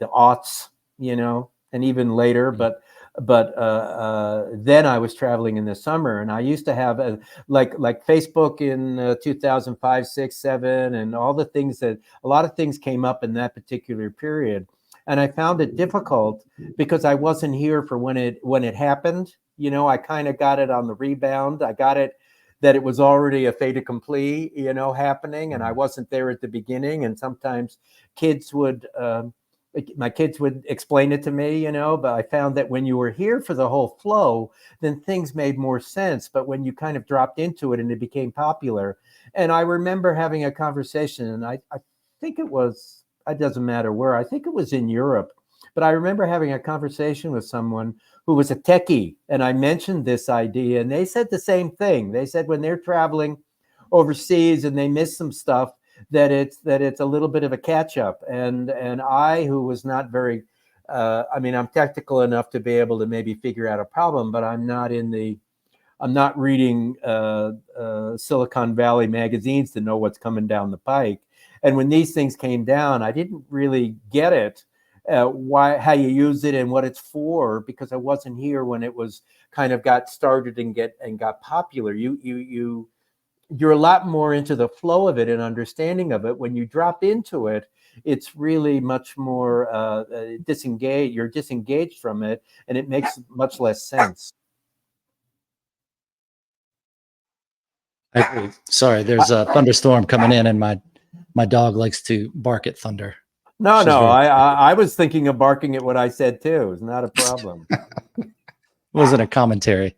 aughts, and even later. But then I was traveling in the summer, and I used to have like Facebook in 2005, 6, 7, and all the things a lot of things came up in that particular period. And I found it difficult because I wasn't here for when it happened. You know, I kind of got it on the rebound. I got it that it was already a fait accompli, you know, happening, and I wasn't there at the beginning. And sometimes kids would, my kids would explain it to me, you know, but I found that when you were here for the whole flow, then things made more sense. But when you kind of dropped into it and it became popular, and I remember having a conversation, and I think it was, it doesn't matter where, I think it was in Europe, but I remember having a conversation with someone who was a techie, and I mentioned this idea, and they said the same thing. They said when they're traveling overseas and they miss some stuff, that it's a little bit of a catch up. And I, who was not very, I mean, I'm technical enough to be able to maybe figure out a problem, but I'm not reading Silicon Valley magazines to know what's coming down the pike. And when these things came down, I didn't really get it, how you use it and what it's for, because I wasn't here when it was kind of got started and got popular. You're a lot more into the flow of it and understanding of it. When you drop into it, it's really much more disengaged. You're disengaged from it, and it makes much less sense. I agree. Sorry, there's a thunderstorm coming in, and my dog likes to bark at thunder. No, She's no, very. I was thinking of barking at what I said too. It's not a problem. It wasn't a commentary.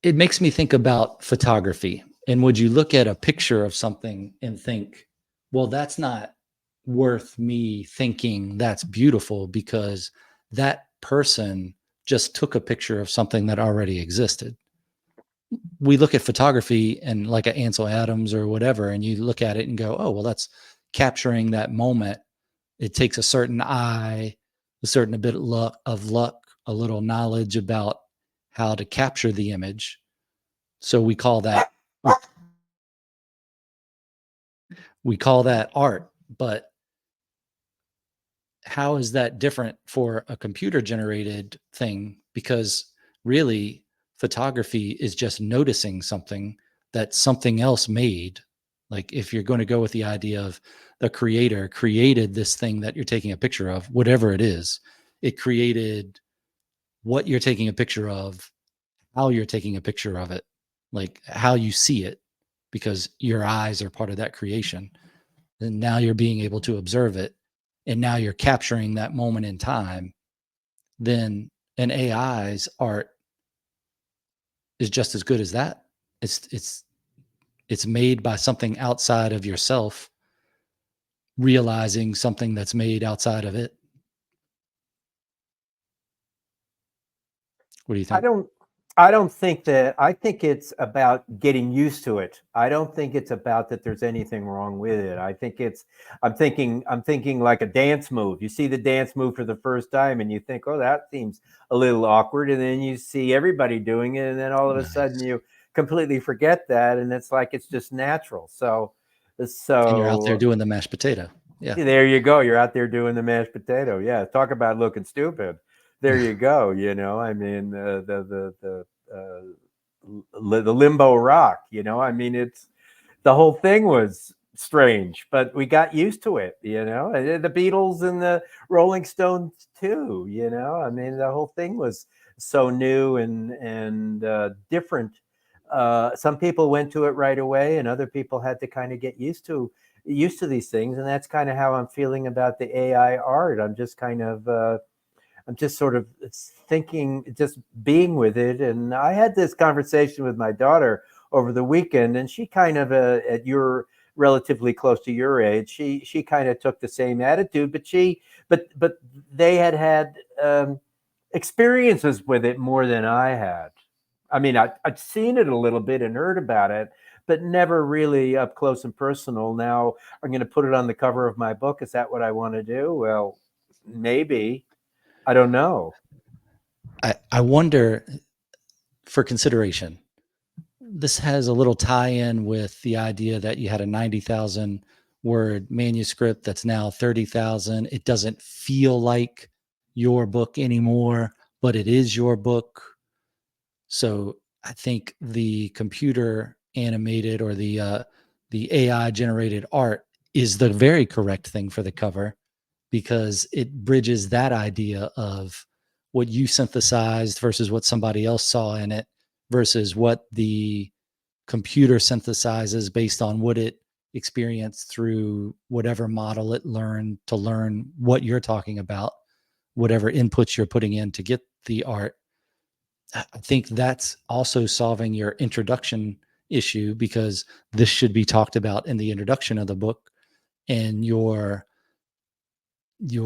It makes me think about photography. And would you look at a picture of something and think, well, that's not worth me thinking that's beautiful because that person just took a picture of something that already existed. We look at photography and like an Ansel Adams or whatever, and you look at it and go, oh, well, that's capturing that moment. It takes a certain eye, a certain bit of luck, a little knowledge about how to capture the image. So we call that art. But how is that different for a computer generated thing? Because really, photography is just noticing something that something else made. Like if you're going to go with the idea of the creator created this thing that you're taking a picture of, whatever it is, it created what you're taking a picture of, how you're taking a picture of it, like how you see it, because your eyes are part of that creation. And now you're being able to observe it. And now you're capturing that moment in time. Then an AI's art is just as good as that. It's made by something outside of yourself, realizing something that's made outside of it. What do you I think? don't I don't think that. I think it's about getting used to it. I don't think it's about that there's anything wrong with it. I think it's I'm thinking like a dance move. You see the dance move for the first time and you think, "Oh, that seems a little awkward." And then you see everybody doing it and then all of a sudden you completely forget that and it's like it's just natural. So And you're out there so doing the mashed potato. Yeah. there you go. You're out there doing the mashed potato. Yeah, talk about looking stupid. There you go. You know, I mean, the limbo rock. You know, I mean, it's the whole thing was strange, but we got used to it. You know, and the Beatles and the Rolling Stones too. You know, I mean, the whole thing was so new and different. Some people went to it right away, and other people had to kind of get used to these things, and that's kind of how I'm feeling about the AI art. I'm just sort of thinking, just being with it. And I had this conversation with my daughter over the weekend, and she kind of at your relatively close to your age, she kind of took the same attitude, but they had experiences with it more than I had. I mean, I'd seen it a little bit and heard about it, but never really up close and personal. Now I'm going to put it on the cover of my book. Is that what I want to do? Well, maybe. I don't know. I wonder, for consideration, this has a little tie-in with the idea that you had a 90,000 word manuscript that's now 30,000. It doesn't feel like your book anymore, but it is your book. So I think the computer animated or the AI generated art is the very correct thing for the cover. because it bridges that idea of what you synthesized versus what somebody else saw in it versus what the computer synthesizes based on what it experienced through whatever model it learned to learn what you're talking about, whatever inputs you're putting in to get the art. I think that's also solving your introduction issue, because this should be talked about in the introduction of the book, and your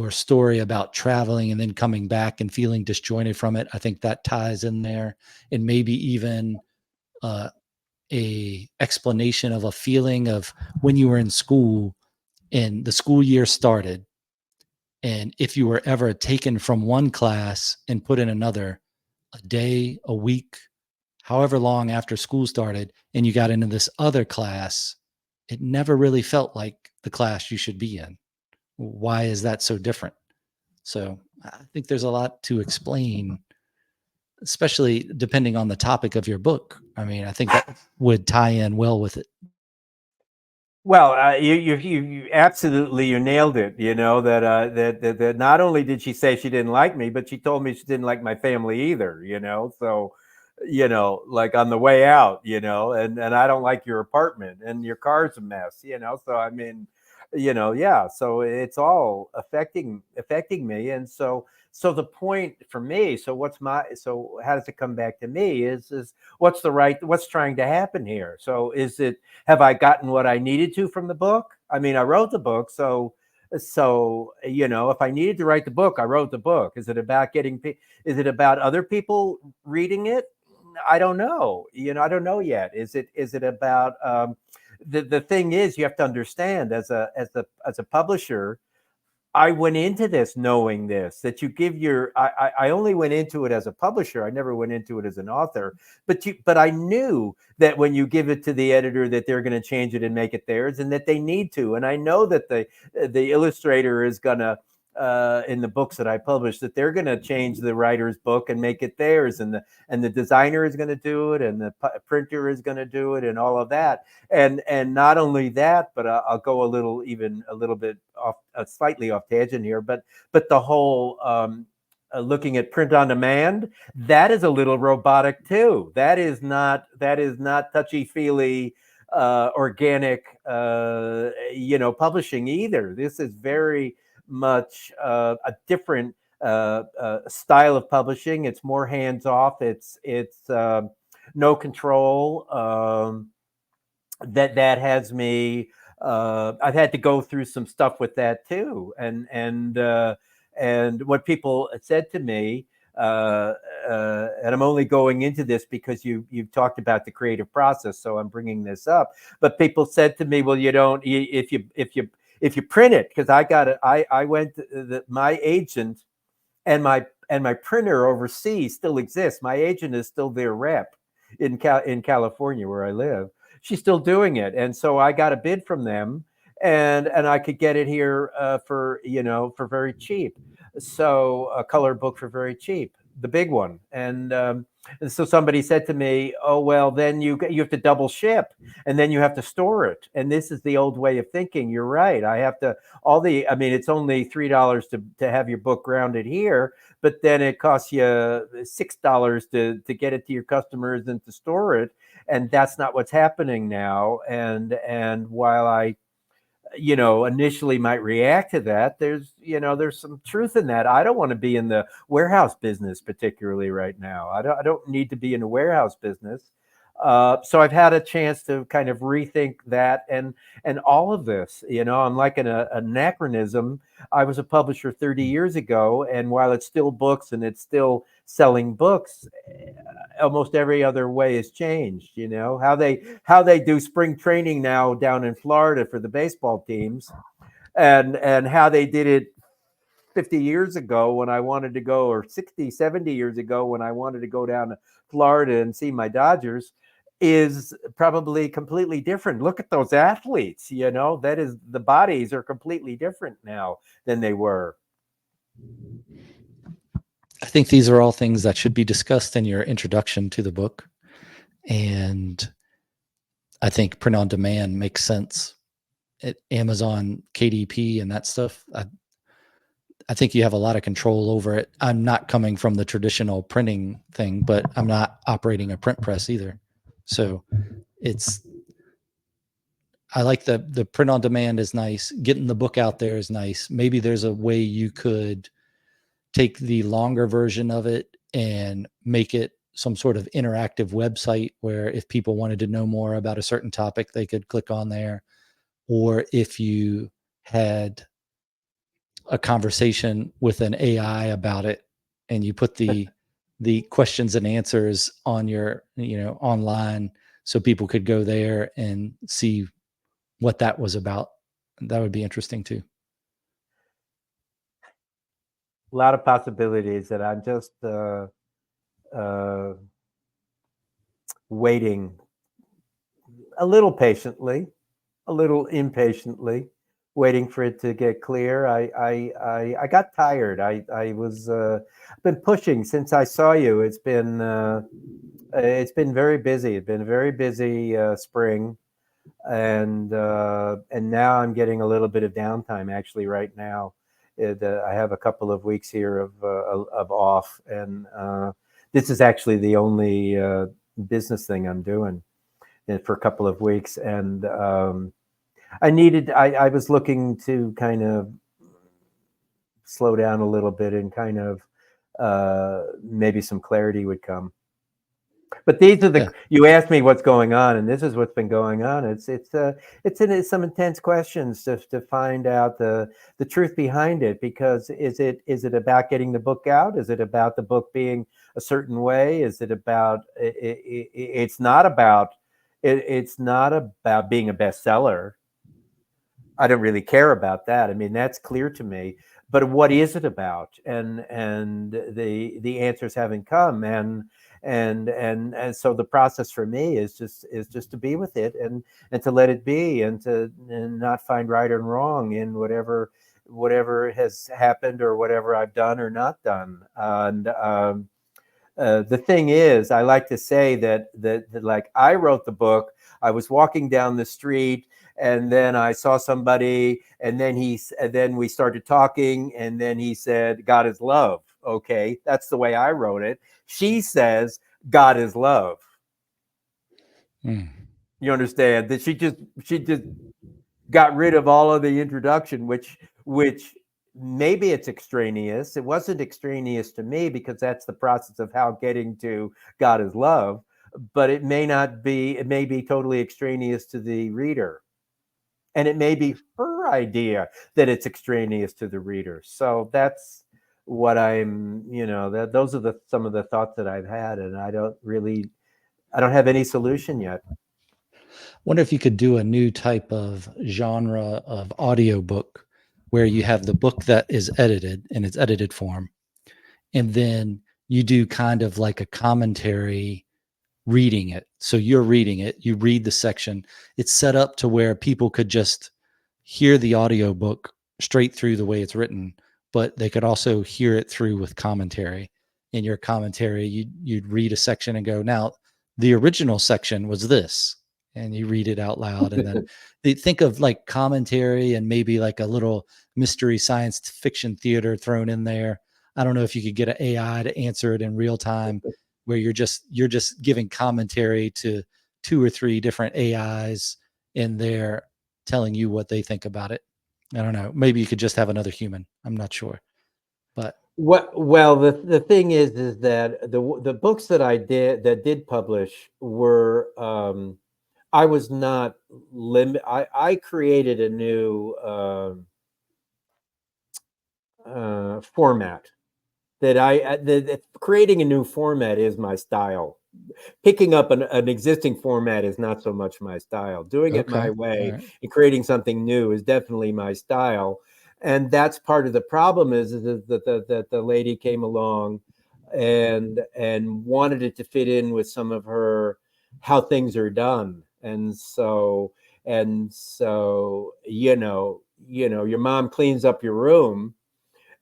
story about traveling and then coming back and feeling disjointed from it. I think that ties in there, and maybe even a explanation of a feeling of when you were in school and the school year started, and if you were ever taken from one class and put in another, a day, a week, however long after school started, and you got into this other class, it never really felt like the class you should be in. Why is that so different? So I think there's a lot to explain, especially depending on the topic of your book. I mean, I think that would tie in well with it. Well, you absolutely, you nailed it. You know that, that not only did she say she didn't like me, but she told me she didn't like my family either. You know, so like on the way out, and I don't like your apartment and your car's a mess. So I mean, yeah. So it's all affecting me, and so the point for me. So how does it come back to me? Is what's trying to happen here? So have I gotten what I needed to from the book? I mean, I wrote the book, so if I needed to write the book, I wrote the book. Is it about other people reading it? I don't know. I don't know yet. Is it about the thing is, you have to understand, as a publisher, I went into this knowing this, that you give I only went into it as a publisher. I never went into it as an author, but I knew that when you give it to the editor, that they're going to change it and make it theirs, and that they need to. And I know that the illustrator is going to, in the books that I publish, that they're going to change the writer's book and make it theirs, and the designer is going to do it, and the printer is going to do it, and all of that. And not only that, but I'll go a little bit off, slightly off tangent here, but the whole looking at print on demand, that is a little robotic too. That is not touchy feely, organic, publishing either. This is very much a different style of publishing. It's more hands off. It's no control. That has me. I've had to go through some stuff with that too, and what people said to me, and I'm only going into this because you've talked about the creative process, so I'm bringing this up. But people said to me, well, if you print it, because I went my agent and my printer overseas still exists. My agent is still their rep in California, where I live. She's still doing it, and so I got a bid from them, and I could get it here for very cheap. So a color book for very cheap, the big one, and so somebody said to me, "Oh well, then you have to double ship, and then you have to store it." And this is the old way of thinking. You're right. I have to I mean, it's only $3 to have your book grounded here, but then it costs you $6 to get it to your customers and to store it, and that's not what's happening now. And while I initially might react to that, there's some truth in that. I don't want to be in the warehouse business, particularly right now. I don't need to be in the warehouse business. So I've had a chance to kind of rethink that, and all of this. I'm like an anachronism. I was a publisher 30 years ago, and while it's still books and it's still selling books, almost every other way has changed. How they do spring training now down in Florida for the baseball teams, and how they did it 50 years ago when I wanted to go, or 60, 70 years ago when I wanted to go down to Florida and see my Dodgers, is probably completely different. Look at those athletes, that is, the bodies are completely different now than they were. I think these are all things that should be discussed in your introduction to the book. And I think print on demand makes sense at Amazon, KDP, and that stuff. I think you have a lot of control over it. I'm not coming from the traditional printing thing, but I'm not operating a print press either. So it's, I like the print on demand is nice. Getting the book out there is nice. Maybe there's a way you could take the longer version of it and make it some sort of interactive website where if people wanted to know more about a certain topic, they could click on there. Or if you had a conversation with an AI about it and you put the questions and answers on your, online, so people could go there and see what that was about. That would be interesting too. A lot of possibilities that I'm just waiting a little patiently, a little impatiently, waiting for it to get clear. I got tired. I was been pushing since I saw you. It's been very busy. It's been a very busy spring, and now I'm getting a little bit of downtime. Actually, right now, I have a couple of weeks here of off, and this is actually the only business thing I'm doing for a couple of weeks, and I was looking to kind of slow down a little bit and kind of maybe some clarity would come. But these are you asked me what's going on, and this is what's been going on. It's some intense questions to find out the truth behind it, because is it about getting the book out? Is it about the book being a certain way? Is it about it's not about being a bestseller. I don't really care about that. I mean, that's clear to me. But what is it about? And the answers haven't come. And so the process for me is just to be with it and to let it be, and not find right and wrong in whatever has happened or whatever I've done or not done. And the thing is, I like to say that like I wrote the book. I was walking down the street, and then I saw somebody, and then we started talking, and then he said, "God is love." Okay, that's the way I wrote it. She says, "God is love." You understand that she just got rid of all of the introduction, which maybe it's extraneous. It wasn't extraneous to me, because that's the process of how getting to God is love. But it may not be. It may be totally extraneous to the reader, and it may be her idea that it's extraneous to the reader. So that's what I'm. Those are some of the thoughts that I've had, and I don't have any solution yet. Wonder if you could do a new type of genre of audiobook where you have the book that is edited in its edited form, and then you do kind of like a commentary reading it. So you're reading it, you read the section. It's set up to where people could just hear the audiobook straight through the way it's written, but they could also hear it through with commentary. In your commentary, you'd read a section and go, now the original section was this, and you read it out loud. And then they think of like commentary and maybe like a little mystery science fiction theater thrown in there. I don't know if you could get an AI to answer it in real time, where you're just giving commentary to 2 or 3 different AIs, and they're telling you what they think about it. I don't know. Maybe you could just have another human. I'm not sure. But Well, the thing is that the books that did publish were I was not I created a new format that creating a new format is my style. Picking up an existing format is not so much my style. Doing it my way and creating something new is definitely my style. And that's part of the problem is that the lady came along and wanted it to fit in with some of her how things are done. And so your mom cleans up your room,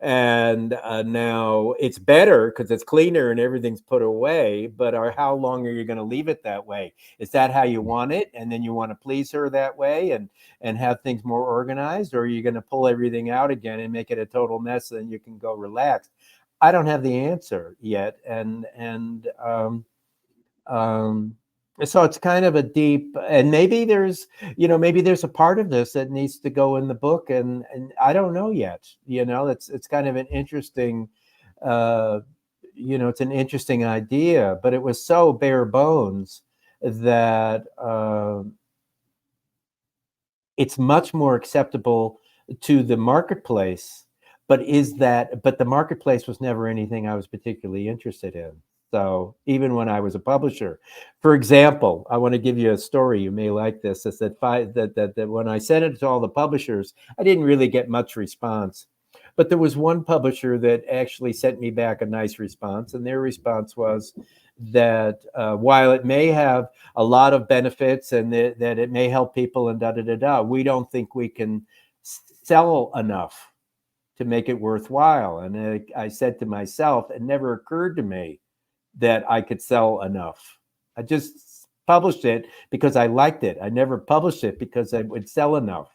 And now it's better because it's cleaner and everything's put away. But how long are you going to leave it that way? Is that how you want it, and then you want to please her that way and have things more organized, or are you going to pull everything out again and make it a total mess and you can go relaxed? I don't have the answer yet, so it's kind of a deep, and maybe there's a part of this that needs to go in the book, and I don't know yet. It's kind of an interesting, it's an interesting idea, but it was so bare bones that it's much more acceptable to the marketplace. But the marketplace was never anything I was particularly interested in. So even when I was a publisher, for example, I want to give you a story. You may like this. Is that when I sent it to all the publishers, I didn't really get much response. But there was one publisher that actually sent me back a nice response, and their response was that while it may have a lot of benefits and that it may help people and we don't think we can sell enough to make it worthwhile. And I said to myself, it never occurred to me that I could sell enough. I just published it because I liked it. I never published it because I would sell enough.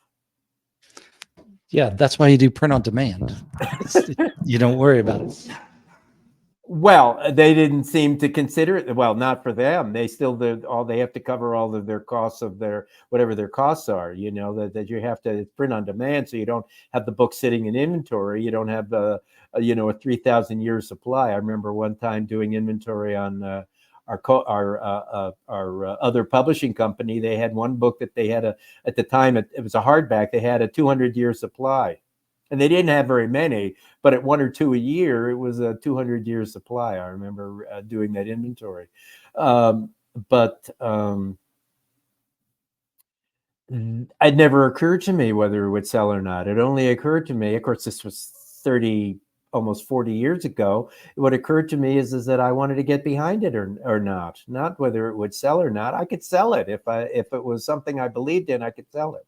Yeah, that's why you do print on demand. You don't worry about it. Well, they didn't seem to consider it. Well, not for them. They still they have to cover all of their costs of their whatever their costs are. That you have to print on demand, so you don't have the book sitting in inventory. You don't have a 3,000 year supply. I remember one time doing inventory on our other publishing company. They had one book that they had at the time it was a hardback. They had a 200-year supply. And they didn't have very many, but at 1 or 2 a year, it was a 200-year supply. I remember doing that inventory. But it never occurred to me whether it would sell or not. It only occurred to me, of course, this was 30, almost 40 years ago. What occurred to me is that I wanted to get behind it or not whether it would sell or not. I could sell it if it was something I believed in. I could sell it.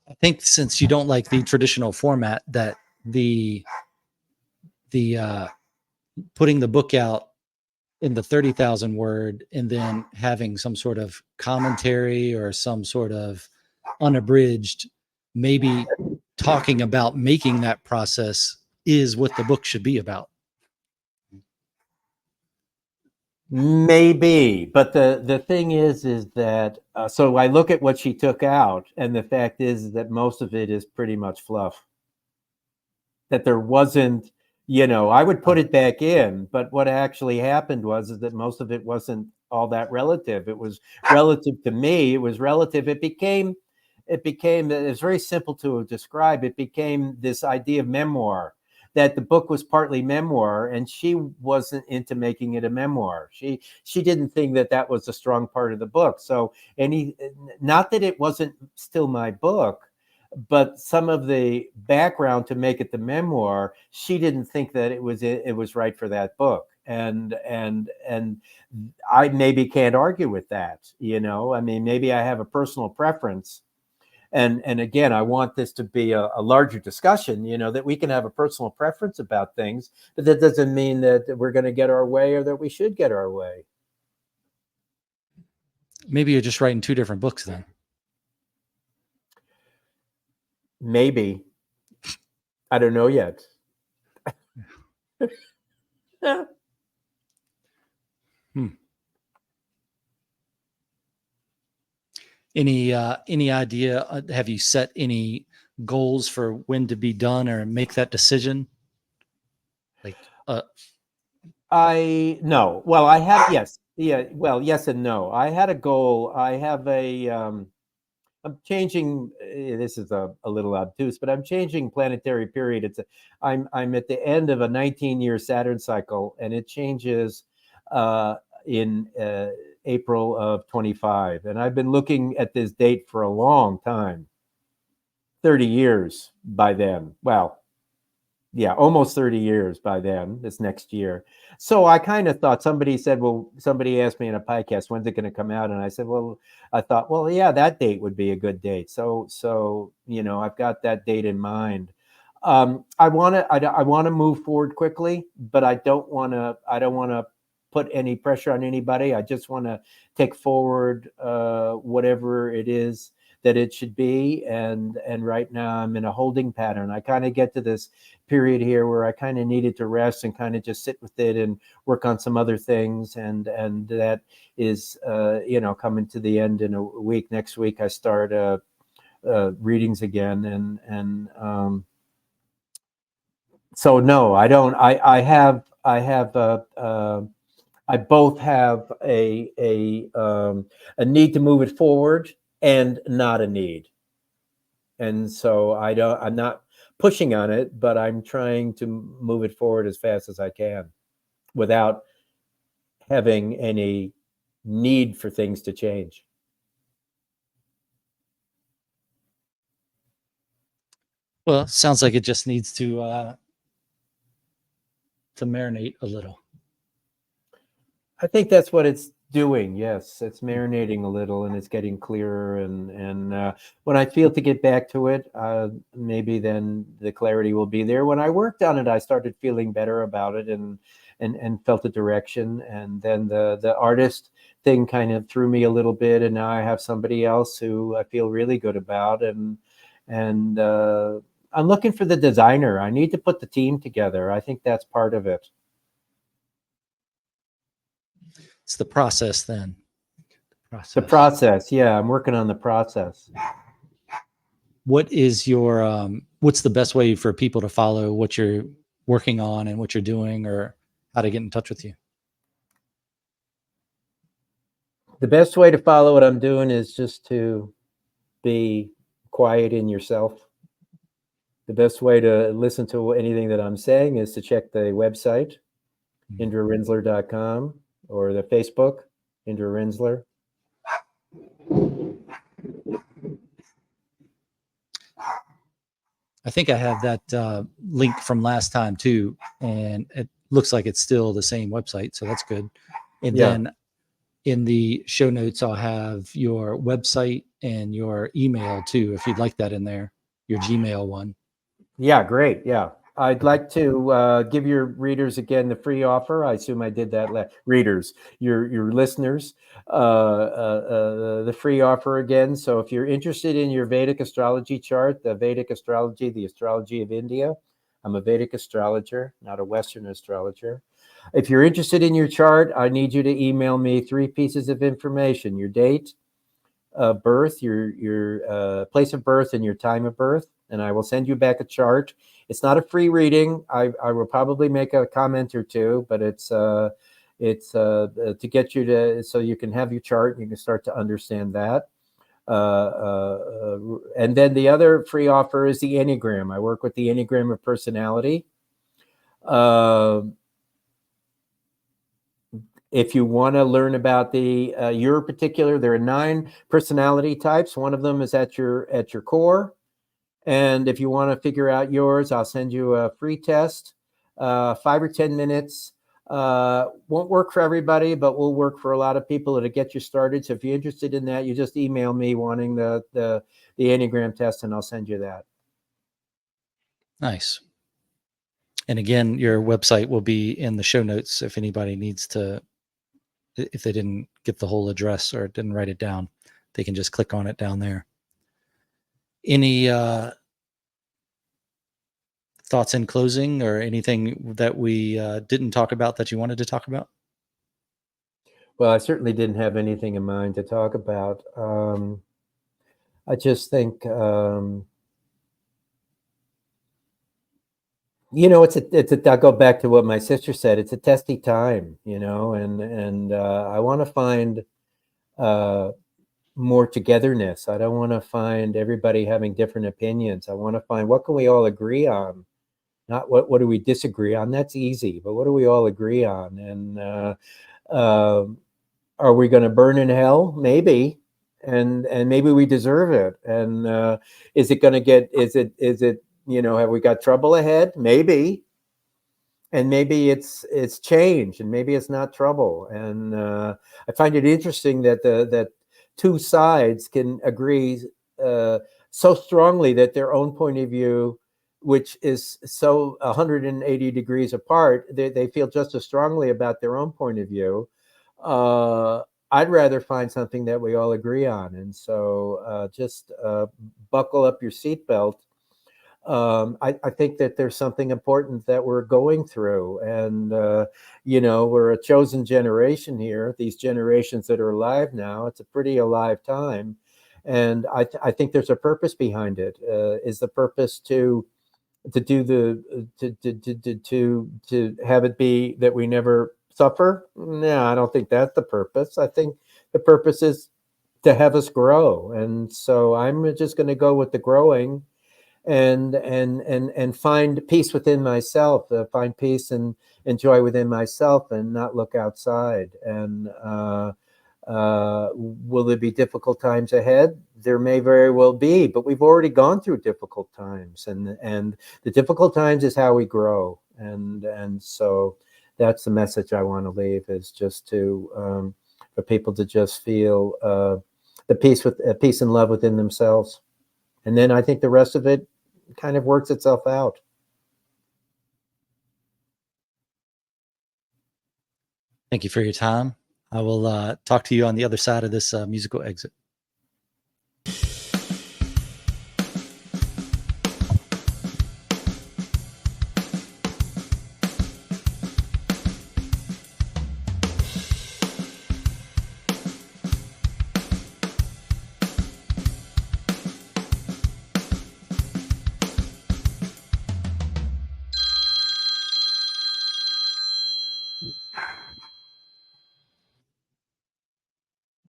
I think since you don't like the traditional format, that the putting the book out in the 30,000 word and then having some sort of commentary or some sort of unabridged, maybe talking about making that process is what the book should be about. Maybe, but the thing is that so I look at what she took out, and the fact is that most of it is pretty much fluff. That there wasn't, I would put it back in, but what actually happened is that most of it wasn't all that relative. It was relative to me. It was relative. It's very simple to describe. It became this idea of memoir. That the book was partly memoir, and she wasn't into making it a memoir. She didn't think that was a strong part of the book. So not that it wasn't still my book, but some of the background to make it the memoir, she didn't think that it was right for that book. And I maybe can't argue with that. I mean, maybe I have a personal preference. And again, I want this to be a larger discussion, that we can have a personal preference about things, but that doesn't mean that we're going to get our way or that we should get our way. Maybe you're just writing two different books then. Maybe. I don't know yet. Any idea? Have you set any goals for when to be done or make that decision? Like, no. Well, I have, yes. Yeah. Well, yes and no. I had a goal. I have I'm changing. This is a little obtuse, but I'm changing planetary period. I'm at the end of a 19-year Saturn cycle, and it changes in April of 25. And I've been looking at this date for a long time. 30 years by then. Well, Yeah, almost 30 years by then, this next year. So I kind of thought, somebody asked me in a podcast, when's it going to come out? And I said, well, I thought, well, yeah, that date would be a good date. So, I've got that date in mind. I want to move forward quickly, but I don't want to put any pressure on anybody. I just want to take forward whatever it is that it should be. And right now I'm in a holding pattern. I kind of get to this period here where I kind of needed to rest and kind of just sit with it and work on some other things. And that is, coming to the end in a week. Next week, I start readings again. So no, I don't, I both have a need to move it forward and not a need. And so I'm not pushing on it, but I'm trying to move it forward as fast as I can without having any need for things to change. Well, sounds like it just needs to marinate a little. I think that's what it's doing. Yes, it's marinating a little, and it's getting clearer. And when I feel to get back to it, maybe then the clarity will be there. When I worked on it, I started feeling better about it, and felt the direction. And then the artist thing kind of threw me a little bit, and now I have somebody else who I feel really good about. And I'm looking for the designer. I need to put the team together. I think that's part of it. It's the process then. The process. Yeah, I'm working on the process. What is your what's the best way for people to follow what you're working on and what you're doing, or how to get in touch with you? The best way to follow what I'm doing is just to be quiet in yourself. The best way to listen to anything that I'm saying is to check the website, indrarinzler.com, or the Facebook, Indra Rinzler. I think I have that link from last time too, and it looks like it's still the same website, so that's good. And then in the show notes, I'll have your website and your email too, if you'd like that in there, your Gmail one. Yeah, great. Yeah. I'd like to give your readers again the free offer. I assume I did that. Readers, your listeners, the free offer again. So if you're interested in your Vedic astrology chart, the Vedic astrology, the astrology of India, I'm a Vedic astrologer, not a Western astrologer. If you're interested in your chart, I need you to email me 3 pieces of information: your date of birth, your place of birth, and your time of birth, and I will send you back a chart. It's not a free reading. I will probably make a comment or two, but it's to get you to, so you can have your chart and you can start to understand that. And then the other free offer is the Enneagram. I work with the Enneagram of personality. If you want to learn about your particular, there are 9 personality types. One of them is at your core. And if you want to figure out yours, I'll send you a free test, 5 or 10 minutes. Won't work for everybody, but will work for a lot of people to get you started. So if you're interested in that, you just email me wanting the Enneagram test, and I'll send you that. Nice. And again, your website will be in the show notes if anybody needs to, if they didn't get the whole address or didn't write it down, they can just click on it down there. Any thoughts in closing, or anything that we didn't talk about that you wanted to talk about? Well, I certainly didn't have anything in mind to talk about. I just think, I'll go back to what my sister said. It's a testy time, and I want to find more togetherness. I don't want to find everybody having different opinions. I want to find, what can we all agree on? Not what do we disagree on? That's easy, but what do we all agree on? And are we going to burn in hell? Maybe, and maybe we deserve it. And is it going to get? Is it Have we got trouble ahead? Maybe. And maybe it's change, and maybe it's not trouble. And I find it interesting that two sides can agree so strongly that their own point of view, which is so 180 degrees apart, they feel just as strongly about their own point of view. I'd rather find something that we all agree on. And so just buckle up your seatbelt. I think that there's something important that we're going through. And, we're a chosen generation here, these generations that are alive now. It's a pretty alive time. And I think there's a purpose behind it. Is the purpose to do to have it be that we never suffer? No, I don't think that's the purpose. I think the purpose is to have us grow. And so I'm just going to go with the growing, and find peace within myself, find peace and joy within myself, and not look outside. And will there be difficult times ahead? There may very well be, but we've already gone through difficult times, and the difficult times is how we grow. And so that's the message I want to leave, is just to for people to just feel the peace and love within themselves. And then I think the rest of it kind of works itself out. Thank you for your time. I will talk to you on the other side of this musical exit.